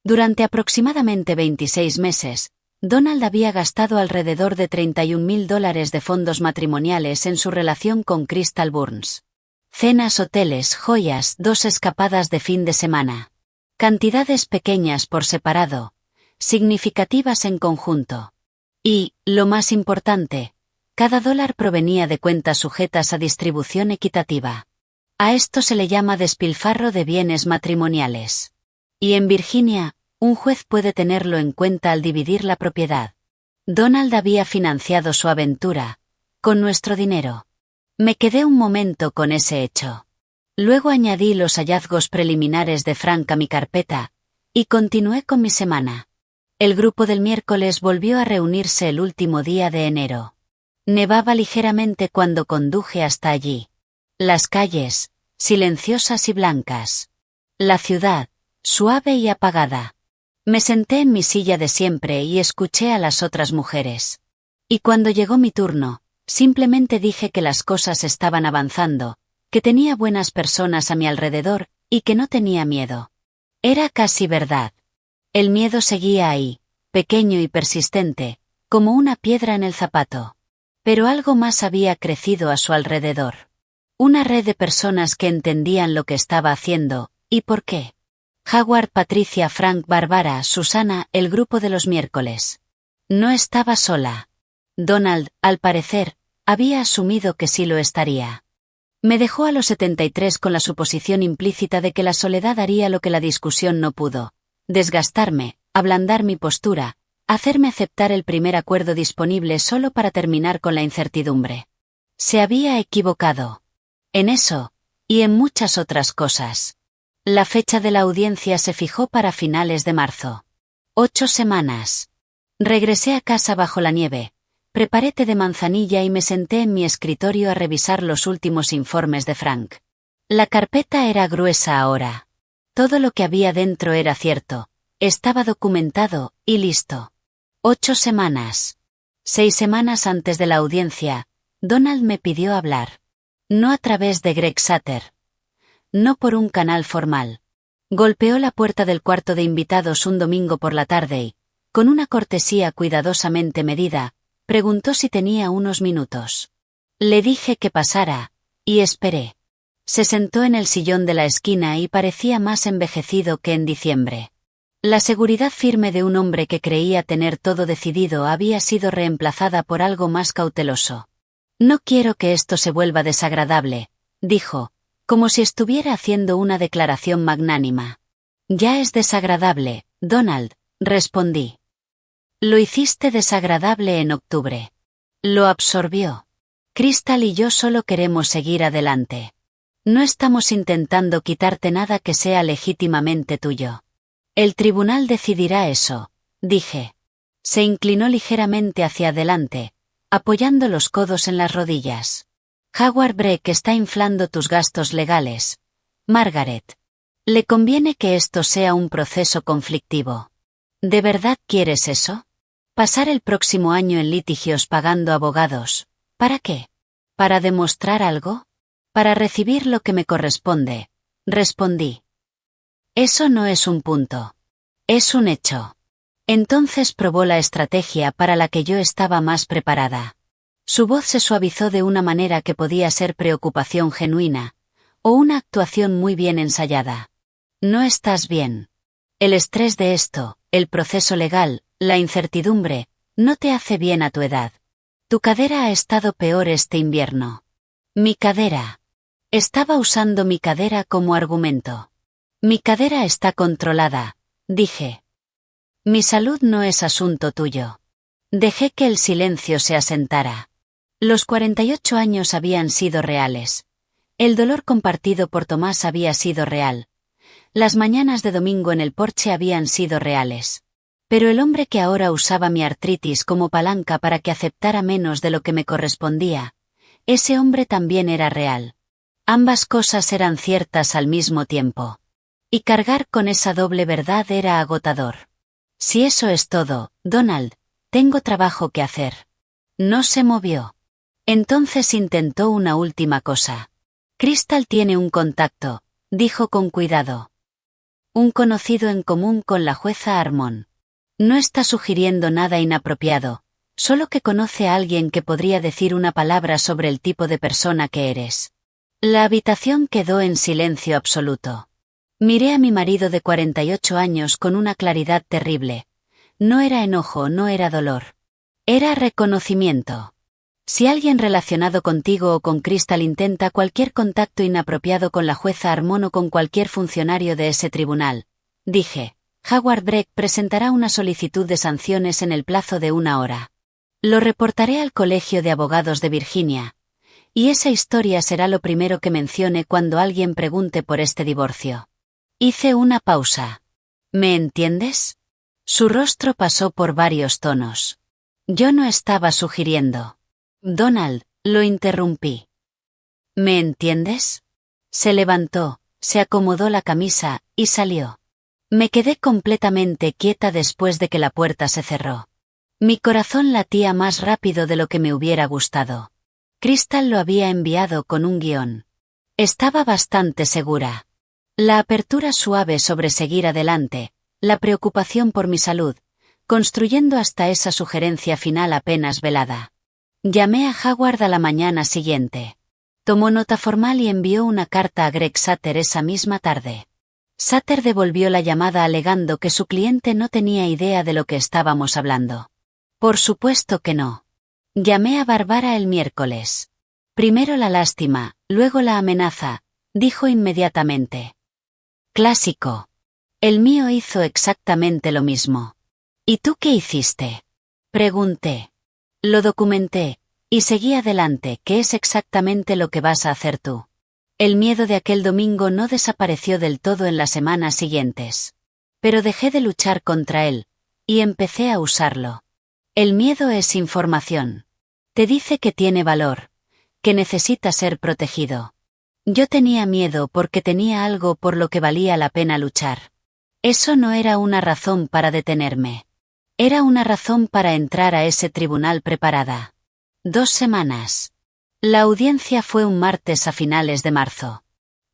Durante aproximadamente 26 meses, Donald había gastado alrededor de $31,000 de fondos matrimoniales en su relación con Crystal Burns. Cenas, hoteles, joyas, 2 escapadas de fin de semana. Cantidades pequeñas por separado, significativas en conjunto. Y, lo más importante, cada dólar provenía de cuentas sujetas a distribución equitativa. A esto se le llama despilfarro de bienes matrimoniales. Y en Virginia, un juez puede tenerlo en cuenta al dividir la propiedad. Donald había financiado su aventura, con nuestro dinero. Me quedé un momento con ese hecho. Luego añadí los hallazgos preliminares de Frank a mi carpeta, y continué con mi semana. El grupo del miércoles volvió a reunirse el último día de enero. Nevaba ligeramente cuando conduje hasta allí. Las calles, silenciosas y blancas. La ciudad, suave y apagada. Me senté en mi silla de siempre y escuché a las otras mujeres. Y cuando llegó mi turno, simplemente dije que las cosas estaban avanzando, que tenía buenas personas a mi alrededor, y que no tenía miedo. Era casi verdad. El miedo seguía ahí, pequeño y persistente, como una piedra en el zapato. Pero algo más había crecido a su alrededor. Una red de personas que entendían lo que estaba haciendo, y por qué. Howard, Patricia, Frank, Bárbara, Susana, el grupo de los miércoles. No estaba sola. Donald, al parecer, había asumido que sí lo estaría. Me dejó a los 73 con la suposición implícita de que la soledad haría lo que la discusión no pudo: desgastarme, ablandar mi postura, hacerme aceptar el primer acuerdo disponible solo para terminar con la incertidumbre. Se había equivocado. En eso, y en muchas otras cosas. La fecha de la audiencia se fijó para finales de marzo. 8 semanas. Regresé a casa bajo la nieve, preparé té de manzanilla y me senté en mi escritorio a revisar los últimos informes de Frank. La carpeta era gruesa ahora. Todo lo que había dentro era cierto, estaba documentado, y listo. 8 semanas. 6 semanas antes de la audiencia, Donald me pidió hablar. No a través de Greg Sutter. No por un canal formal. Golpeó la puerta del cuarto de invitados un domingo por la tarde y, con una cortesía cuidadosamente medida, preguntó si tenía unos minutos. Le dije que pasara, y esperé. Se sentó en el sillón de la esquina y parecía más envejecido que en diciembre. La seguridad firme de un hombre que creía tener todo decidido había sido reemplazada por algo más cauteloso. No quiero que esto se vuelva desagradable, dijo, como si estuviera haciendo una declaración magnánima. Ya es desagradable, Donald, respondí. Lo hiciste desagradable en octubre. Lo absorbió. Crystal y yo solo queremos seguir adelante. No estamos intentando quitarte nada que sea legítimamente tuyo. El tribunal decidirá eso, dije. Se inclinó ligeramente hacia adelante, apoyando los codos en las rodillas. Howard Breck está inflando tus gastos legales. Margaret. Le conviene que esto sea un proceso conflictivo. ¿De verdad quieres eso? Pasar el próximo año en litigios pagando abogados. ¿Para qué? ¿Para demostrar algo? Para recibir lo que me corresponde, respondí. Eso no es un punto. Es un hecho. Entonces probó la estrategia para la que yo estaba más preparada. Su voz se suavizó de una manera que podía ser preocupación genuina, o una actuación muy bien ensayada. No estás bien. El estrés de esto, el proceso legal, la incertidumbre, no te hace bien a tu edad. Tu cadera ha estado peor este invierno. Mi cadera. Estaba usando mi cadera como argumento. Mi cadera está controlada, dije. Mi salud no es asunto tuyo. Dejé que el silencio se asentara. Los 48 años habían sido reales. El dolor compartido por Tomás había sido real. Las mañanas de domingo en el porche habían sido reales. Pero el hombre que ahora usaba mi artritis como palanca para que aceptara menos de lo que me correspondía, ese hombre también era real. Ambas cosas eran ciertas al mismo tiempo. Y cargar con esa doble verdad era agotador. Si eso es todo, Donald, tengo trabajo que hacer. No se movió. Entonces intentó una última cosa. Crystal tiene un contacto, dijo con cuidado. Un conocido en común con la jueza Harmon. No está sugiriendo nada inapropiado, solo que conoce a alguien que podría decir una palabra sobre el tipo de persona que eres. La habitación quedó en silencio absoluto. Miré a mi marido de 48 años con una claridad terrible. No era enojo, no era dolor. Era reconocimiento. Si alguien relacionado contigo o con Crystal intenta cualquier contacto inapropiado con la jueza Harmon o con cualquier funcionario de ese tribunal, dije, Howard Breck presentará una solicitud de sanciones en el plazo de 1 hora. Lo reportaré al Colegio de Abogados de Virginia. Y esa historia será lo primero que mencione cuando alguien pregunte por este divorcio. Hice una pausa. ¿Me entiendes? Su rostro pasó por varios tonos. Yo no estaba sugiriendo. Donald, lo interrumpí. ¿Me entiendes? Se levantó, se acomodó la camisa, y salió. Me quedé completamente quieta después de que la puerta se cerró. Mi corazón latía más rápido de lo que me hubiera gustado. Crystal lo había enviado con un guión. Estaba bastante segura. La apertura suave sobre seguir adelante, la preocupación por mi salud, construyendo hasta esa sugerencia final apenas velada. Llamé a Howard a la mañana siguiente. Tomó nota formal y envió una carta a Greg Sutter esa misma tarde. Sutter devolvió la llamada alegando que su cliente no tenía idea de lo que estábamos hablando. Por supuesto que no. Llamé a Barbara el miércoles. Primero la lástima, luego la amenaza, dijo inmediatamente. Clásico. El mío hizo exactamente lo mismo. ¿Y tú qué hiciste? Pregunté. Lo documenté, y seguí adelante, que es exactamente lo que vas a hacer tú. El miedo de aquel domingo no desapareció del todo en las semanas siguientes. Pero dejé de luchar contra él, y empecé a usarlo. El miedo es información. Te dice que tiene valor, que necesita ser protegido. Yo tenía miedo porque tenía algo por lo que valía la pena luchar. Eso no era una razón para detenerme. Era una razón para entrar a ese tribunal preparada. 2 semanas. La audiencia fue un martes a finales de marzo.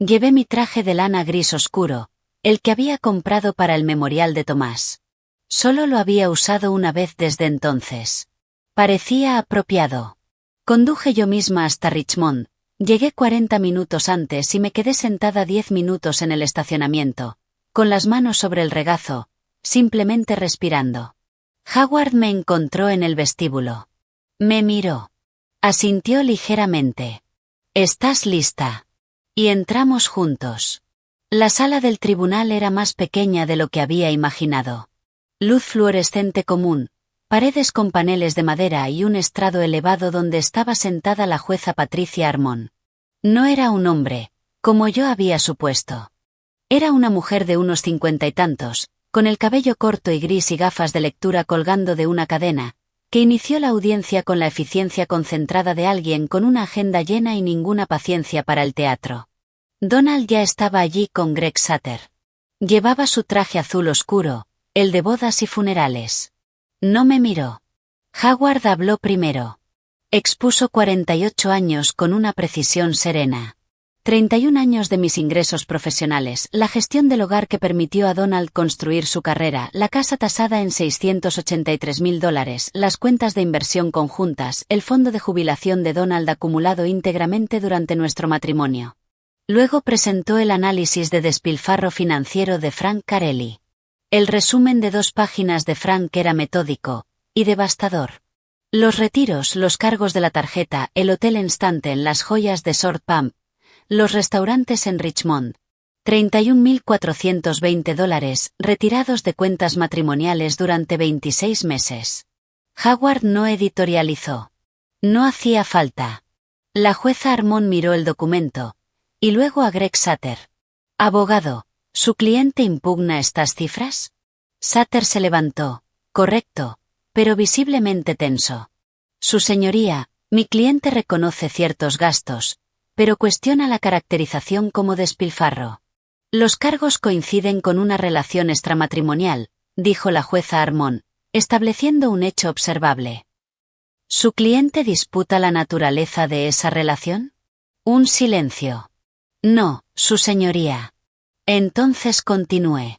Llevé mi traje de lana gris oscuro, el que había comprado para el memorial de Tomás. Solo lo había usado una vez desde entonces. Parecía apropiado. Conduje yo misma hasta Richmond, llegué 40 minutos antes y me quedé sentada 10 minutos en el estacionamiento, con las manos sobre el regazo, simplemente respirando. Howard me encontró en el vestíbulo. Me miró. Asintió ligeramente. ¿Estás lista? Y entramos juntos. La sala del tribunal era más pequeña de lo que había imaginado. Luz fluorescente común, paredes con paneles de madera y un estrado elevado donde estaba sentada la jueza Patricia Armon. No era un hombre, como yo había supuesto. Era una mujer de unos 50 y tantos, con el cabello corto y gris y gafas de lectura colgando de una cadena, que inició la audiencia con la eficiencia concentrada de alguien con una agenda llena y ninguna paciencia para el teatro. Donald ya estaba allí con Greg Sutter. Llevaba su traje azul oscuro, el de bodas y funerales. No me miró. Howard habló primero. Expuso 48 años con una precisión serena. 31 años de mis ingresos profesionales, la gestión del hogar que permitió a Donald construir su carrera, la casa tasada en $683,000, las cuentas de inversión conjuntas, el fondo de jubilación de Donald acumulado íntegramente durante nuestro matrimonio. Luego presentó el análisis de despilfarro financiero de Frank Carelli. El resumen de 2 páginas de Frank era metódico y devastador. Los retiros, los cargos de la tarjeta, el hotel en Stanton, las joyas de Sword Pump, los restaurantes en Richmond. $31,420 retirados de cuentas matrimoniales durante 26 meses. Howard no editorializó. No hacía falta. La jueza Armon miró el documento, y luego a Greg Sutter. Abogado, ¿su cliente impugna estas cifras? Sutter se levantó, correcto, pero visiblemente tenso. Su señoría, mi cliente reconoce ciertos gastos, pero cuestiona la caracterización como despilfarro. Los cargos coinciden con una relación extramatrimonial, dijo la jueza Armon, estableciendo un hecho observable. ¿Su cliente disputa la naturaleza de esa relación? Un silencio. No, su señoría. Entonces continúe.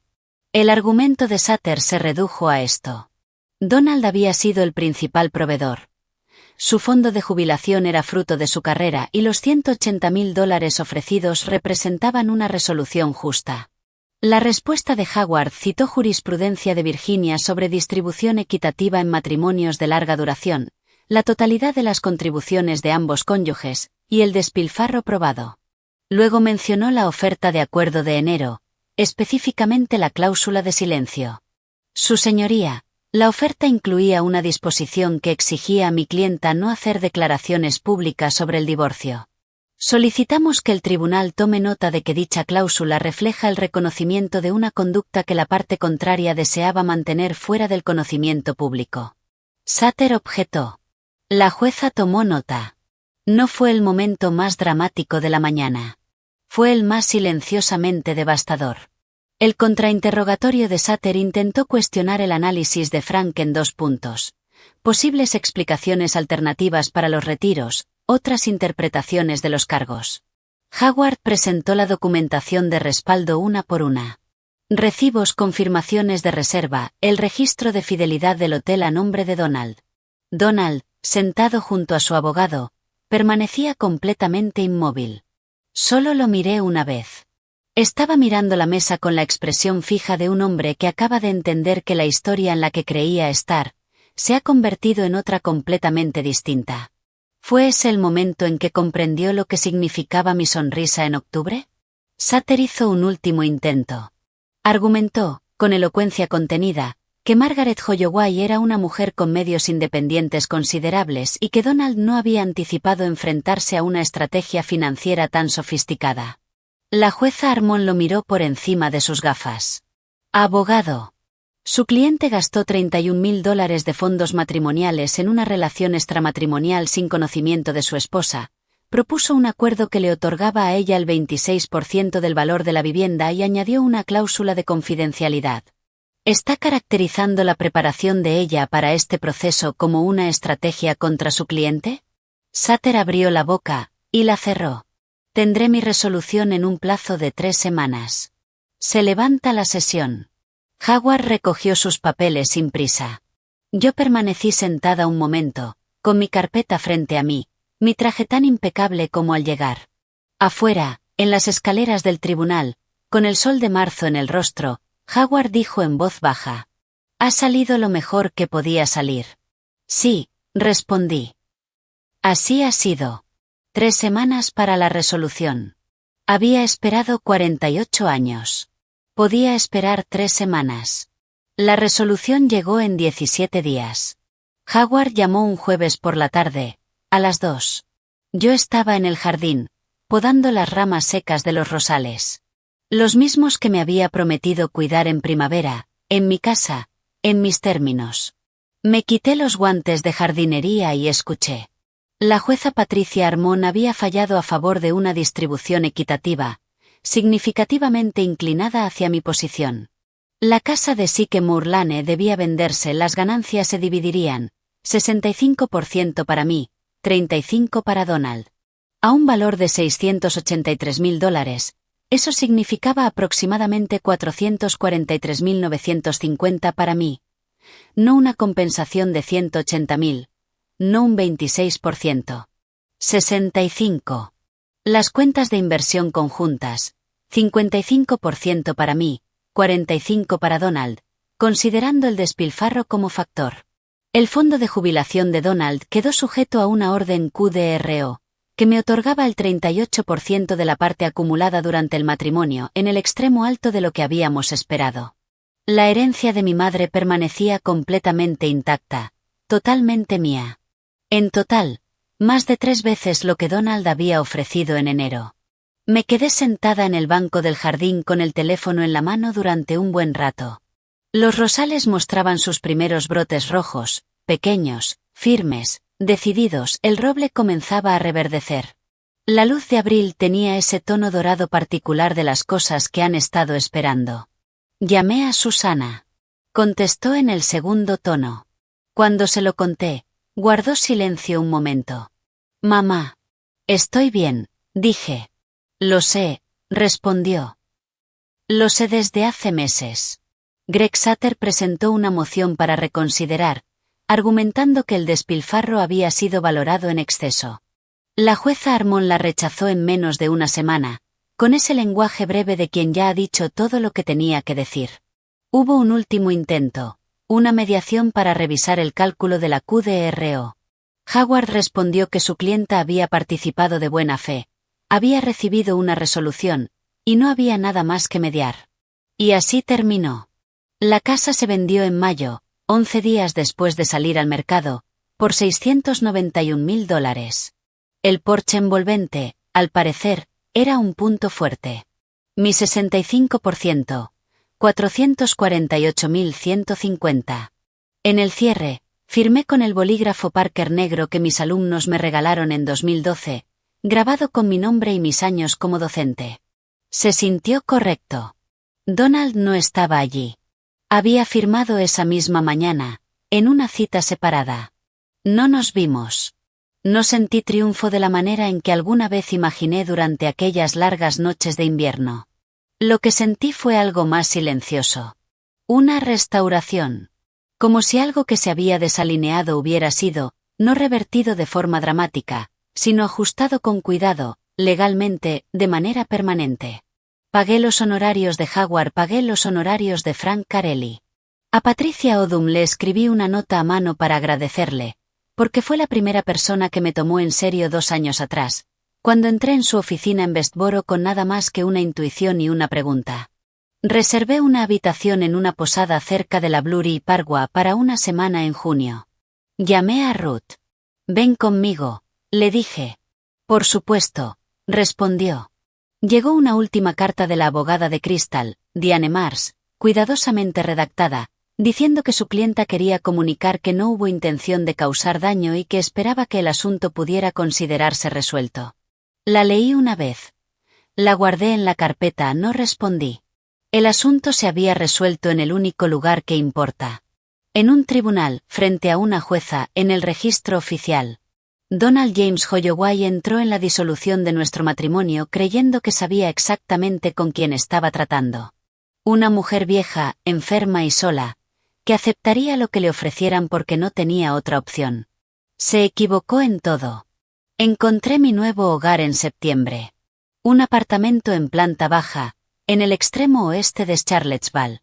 El argumento de Sutter se redujo a esto. Donald había sido el principal proveedor. Su fondo de jubilación era fruto de su carrera y los $180,000 ofrecidos representaban una resolución justa. La respuesta de Howard citó jurisprudencia de Virginia sobre distribución equitativa en matrimonios de larga duración, la totalidad de las contribuciones de ambos cónyuges, y el despilfarro probado. Luego mencionó la oferta de acuerdo de enero, específicamente la cláusula de silencio. Su señoría, la oferta incluía una disposición que exigía a mi clienta no hacer declaraciones públicas sobre el divorcio. Solicitamos que el tribunal tome nota de que dicha cláusula refleja el reconocimiento de una conducta que la parte contraria deseaba mantener fuera del conocimiento público. Sutter objetó. La jueza tomó nota. No fue el momento más dramático de la mañana. Fue el más silenciosamente devastador. El contrainterrogatorio de Sutter intentó cuestionar el análisis de Frank en 2 puntos. Posibles explicaciones alternativas para los retiros, otras interpretaciones de los cargos. Howard presentó la documentación de respaldo una por una. Recibos, confirmaciones de reserva, el registro de fidelidad del hotel a nombre de Donald. Donald, sentado junto a su abogado, permanecía completamente inmóvil. Solo lo miré una vez. Estaba mirando la mesa con la expresión fija de un hombre que acaba de entender que la historia en la que creía estar se ha convertido en otra completamente distinta. ¿Fue ese el momento en que comprendió lo que significaba mi sonrisa en octubre? Sutter hizo un último intento. Argumentó, con elocuencia contenida, que Margaret Holloway era una mujer con medios independientes considerables y que Donald no había anticipado enfrentarse a una estrategia financiera tan sofisticada. La jueza Harmon lo miró por encima de sus gafas. Abogado. Su cliente gastó $31,000 de fondos matrimoniales en una relación extramatrimonial sin conocimiento de su esposa, propuso un acuerdo que le otorgaba a ella el 26% del valor de la vivienda y añadió una cláusula de confidencialidad. ¿Está caracterizando la preparación de ella para este proceso como una estrategia contra su cliente? Sutter abrió la boca y la cerró. Tendré mi resolución en un plazo de 3 semanas. Se levanta la sesión. Howard recogió sus papeles sin prisa. Yo permanecí sentada un momento, con mi carpeta frente a mí, mi traje tan impecable como al llegar. Afuera, en las escaleras del tribunal, con el sol de marzo en el rostro, Howard dijo en voz baja. «Ha salido lo mejor que podía salir». «Sí», respondí. Así ha sido. 3 semanas para la resolución. Había esperado 48 años. Podía esperar 3 semanas. La resolución llegó en 17 días. Howard llamó un jueves por la tarde, a las 2. Yo estaba en el jardín, podando las ramas secas de los rosales. Los mismos que me había prometido cuidar en primavera, en mi casa, en mis términos. Me quité los guantes de jardinería y escuché. La jueza Patricia Harmon había fallado a favor de una distribución equitativa, significativamente inclinada hacia mi posición. La casa de Sycamore Lane debía venderse, las ganancias se dividirían, 65% para mí, 35% para Donald. A un valor de $683,000, eso significaba aproximadamente $443,950 para mí. No una compensación de $180,000, no un 26%. 65%. Las cuentas de inversión conjuntas, 55% para mí, 45% para Donald, considerando el despilfarro como factor. El fondo de jubilación de Donald quedó sujeto a una orden QDRO, que me otorgaba el 38% de la parte acumulada durante el matrimonio, en el extremo alto de lo que habíamos esperado. La herencia de mi madre permanecía completamente intacta, totalmente mía. En total, más de 3 veces lo que Donald había ofrecido en enero. Me quedé sentada en el banco del jardín con el teléfono en la mano durante un buen rato. Los rosales mostraban sus primeros brotes rojos, pequeños, firmes, decididos, el roble comenzaba a reverdecer. La luz de abril tenía ese tono dorado particular de las cosas que han estado esperando. Llamé a Susana. Contestó en el segundo tono. Cuando se lo conté, guardó silencio un momento. «Mamá. Estoy bien», dije. «Lo sé», respondió. «Lo sé desde hace meses». Greg Sutter presentó una moción para reconsiderar, argumentando que el despilfarro había sido valorado en exceso. La jueza Harmon la rechazó en menos de una semana, con ese lenguaje breve de quien ya ha dicho todo lo que tenía que decir. Hubo un último intento. Una mediación para revisar el cálculo de la QDRO. Howard respondió que su clienta había participado de buena fe, había recibido una resolución, y no había nada más que mediar. Y así terminó. La casa se vendió en mayo, 11 días después de salir al mercado, por $691,000. El porche envolvente, al parecer, era un punto fuerte. Mi 65%. 448,150. En el cierre, firmé con el bolígrafo Parker negro que mis alumnos me regalaron en 2012, grabado con mi nombre y mis años como docente. Se sintió correcto. Donald no estaba allí. Había firmado esa misma mañana, en una cita separada. No nos vimos. No sentí triunfo de la manera en que alguna vez imaginé durante aquellas largas noches de invierno. Lo que sentí fue algo más silencioso. Una restauración. Como si algo que se había desalineado hubiera sido, no revertido de forma dramática, sino ajustado con cuidado, legalmente, de manera permanente. Pagué los honorarios de Howard, pagué los honorarios de Frank Carelli. A Patricia Odum le escribí una nota a mano para agradecerle, porque fue la primera persona que me tomó en serio 2 años atrás, cuando entré en su oficina en Westboro con nada más que una intuición y una pregunta. Reservé una habitación en una posada cerca de la Blurry Parwa para una semana en junio. Llamé a Ruth. «Ven conmigo», le dije. «Por supuesto», respondió. Llegó una última carta de la abogada de Crystal, Diane Mars, cuidadosamente redactada, diciendo que su clienta quería comunicar que no hubo intención de causar daño y que esperaba que el asunto pudiera considerarse resuelto. La leí una vez. La guardé en la carpeta, no respondí. El asunto se había resuelto en el único lugar que importa. En un tribunal, frente a una jueza, en el registro oficial. Donald James Holloway entró en la disolución de nuestro matrimonio creyendo que sabía exactamente con quién estaba tratando. Una mujer vieja, enferma y sola, que aceptaría lo que le ofrecieran porque no tenía otra opción. Se equivocó en todo. Encontré mi nuevo hogar en septiembre. Un apartamento en planta baja, en el extremo oeste de Charlottesville.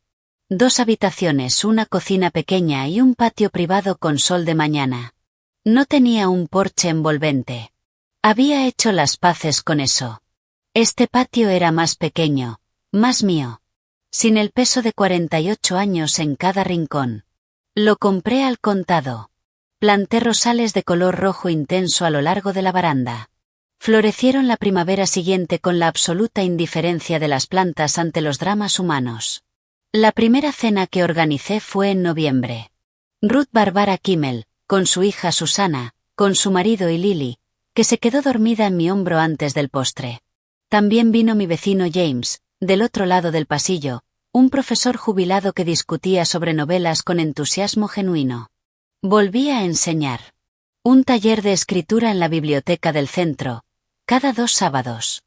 2 habitaciones, una cocina pequeña y un patio privado con sol de mañana. No tenía un porche envolvente. Había hecho las paces con eso. Este patio era más pequeño, más mío. Sin el peso de 48 años en cada rincón. Lo compré al contado. Planté rosales de color rojo intenso a lo largo de la baranda. Florecieron la primavera siguiente con la absoluta indiferencia de las plantas ante los dramas humanos. La primera cena que organicé fue en noviembre. Ruth Barbara Kimmel, con su hija Susana, con su marido y Lily, que se quedó dormida en mi hombro antes del postre. También vino mi vecino James, del otro lado del pasillo, un profesor jubilado que discutía sobre novelas con entusiasmo genuino. Volví a enseñar. Un taller de escritura en la biblioteca del centro, cada 2 sábados.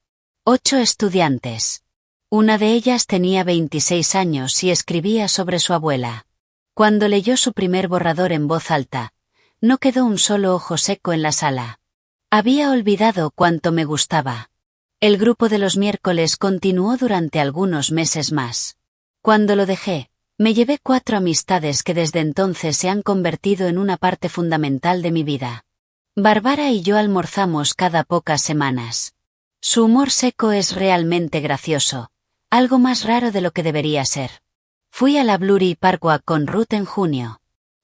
8 estudiantes. Una de ellas tenía 26 años y escribía sobre su abuela. Cuando leyó su primer borrador en voz alta, no quedó un solo ojo seco en la sala. Había olvidado cuánto me gustaba. El grupo de los miércoles continuó durante algunos meses más. Cuando lo dejé, me llevé 4 amistades que desde entonces se han convertido en una parte fundamental de mi vida. Bárbara y yo almorzamos cada pocas semanas. Su humor seco es realmente gracioso, algo más raro de lo que debería ser. Fui a la Blurry Parwa con Ruth en junio.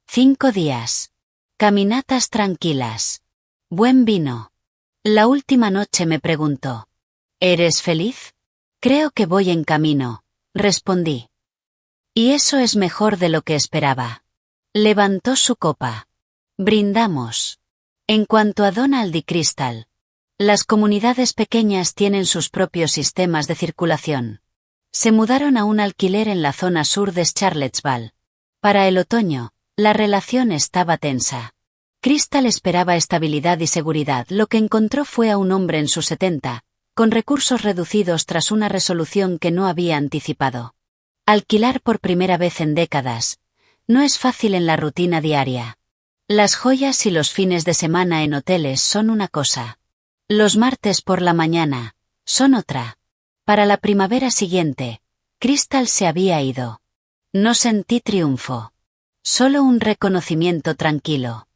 5 días. Caminatas tranquilas. Buen vino. La última noche me preguntó: ¿eres feliz? Creo que voy en camino, respondí. Y eso es mejor de lo que esperaba. Levantó su copa. Brindamos. En cuanto a Donald y Crystal, las comunidades pequeñas tienen sus propios sistemas de circulación. Se mudaron a un alquiler en la zona sur de Charlottesville. Para el otoño, la relación estaba tensa. Crystal esperaba estabilidad y seguridad. Lo que encontró fue a un hombre en sus 70, con recursos reducidos tras una resolución que no había anticipado. Alquilar por primera vez en décadas. No es fácil en la rutina diaria. Las joyas y los fines de semana en hoteles son una cosa. Los martes por la mañana son otra. Para la primavera siguiente, Crystal se había ido. No sentí triunfo. Solo un reconocimiento tranquilo.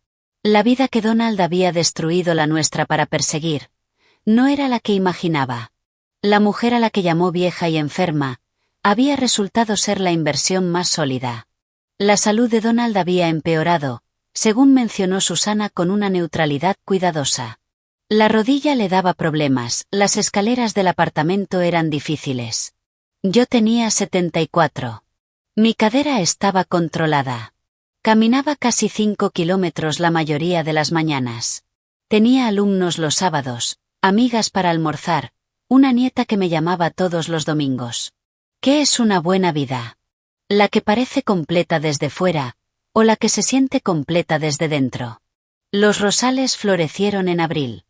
La vida que Donald había destruido la nuestra para perseguir, no era la que imaginaba. La mujer a la que llamó vieja y enferma, había resultado ser la inversión más sólida. La salud de Donald había empeorado, según mencionó Susana con una neutralidad cuidadosa. La rodilla le daba problemas, las escaleras del apartamento eran difíciles. Yo tenía 74. Mi cadera estaba controlada. Caminaba casi 5 kilómetros la mayoría de las mañanas. Tenía alumnos los sábados, amigas para almorzar, una nieta que me llamaba todos los domingos. ¿Qué es una buena vida? ¿La que parece completa desde fuera, o la que se siente completa desde dentro? Los rosales florecieron en abril.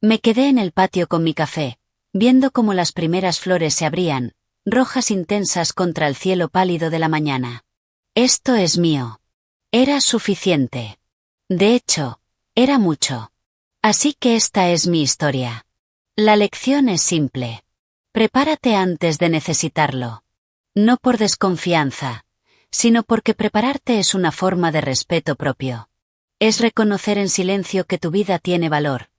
Me quedé en el patio con mi café, viendo cómo las primeras flores se abrían, rojas intensas contra el cielo pálido de la mañana. Esto es mío. Era suficiente. De hecho, era mucho. Así que esta es mi historia. La lección es simple. Prepárate antes de necesitarlo. No por desconfianza, sino porque prepararte es una forma de respeto propio. Es reconocer en silencio que tu vida tiene valor,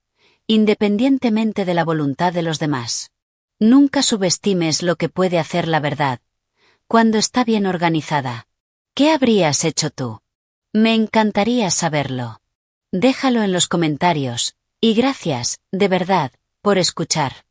independientemente de la voluntad de los demás. Nunca subestimes lo que puede hacer la verdad, cuando está bien organizada. ¿Qué habrías hecho tú? Me encantaría saberlo. Déjalo en los comentarios, y gracias, de verdad, por escuchar.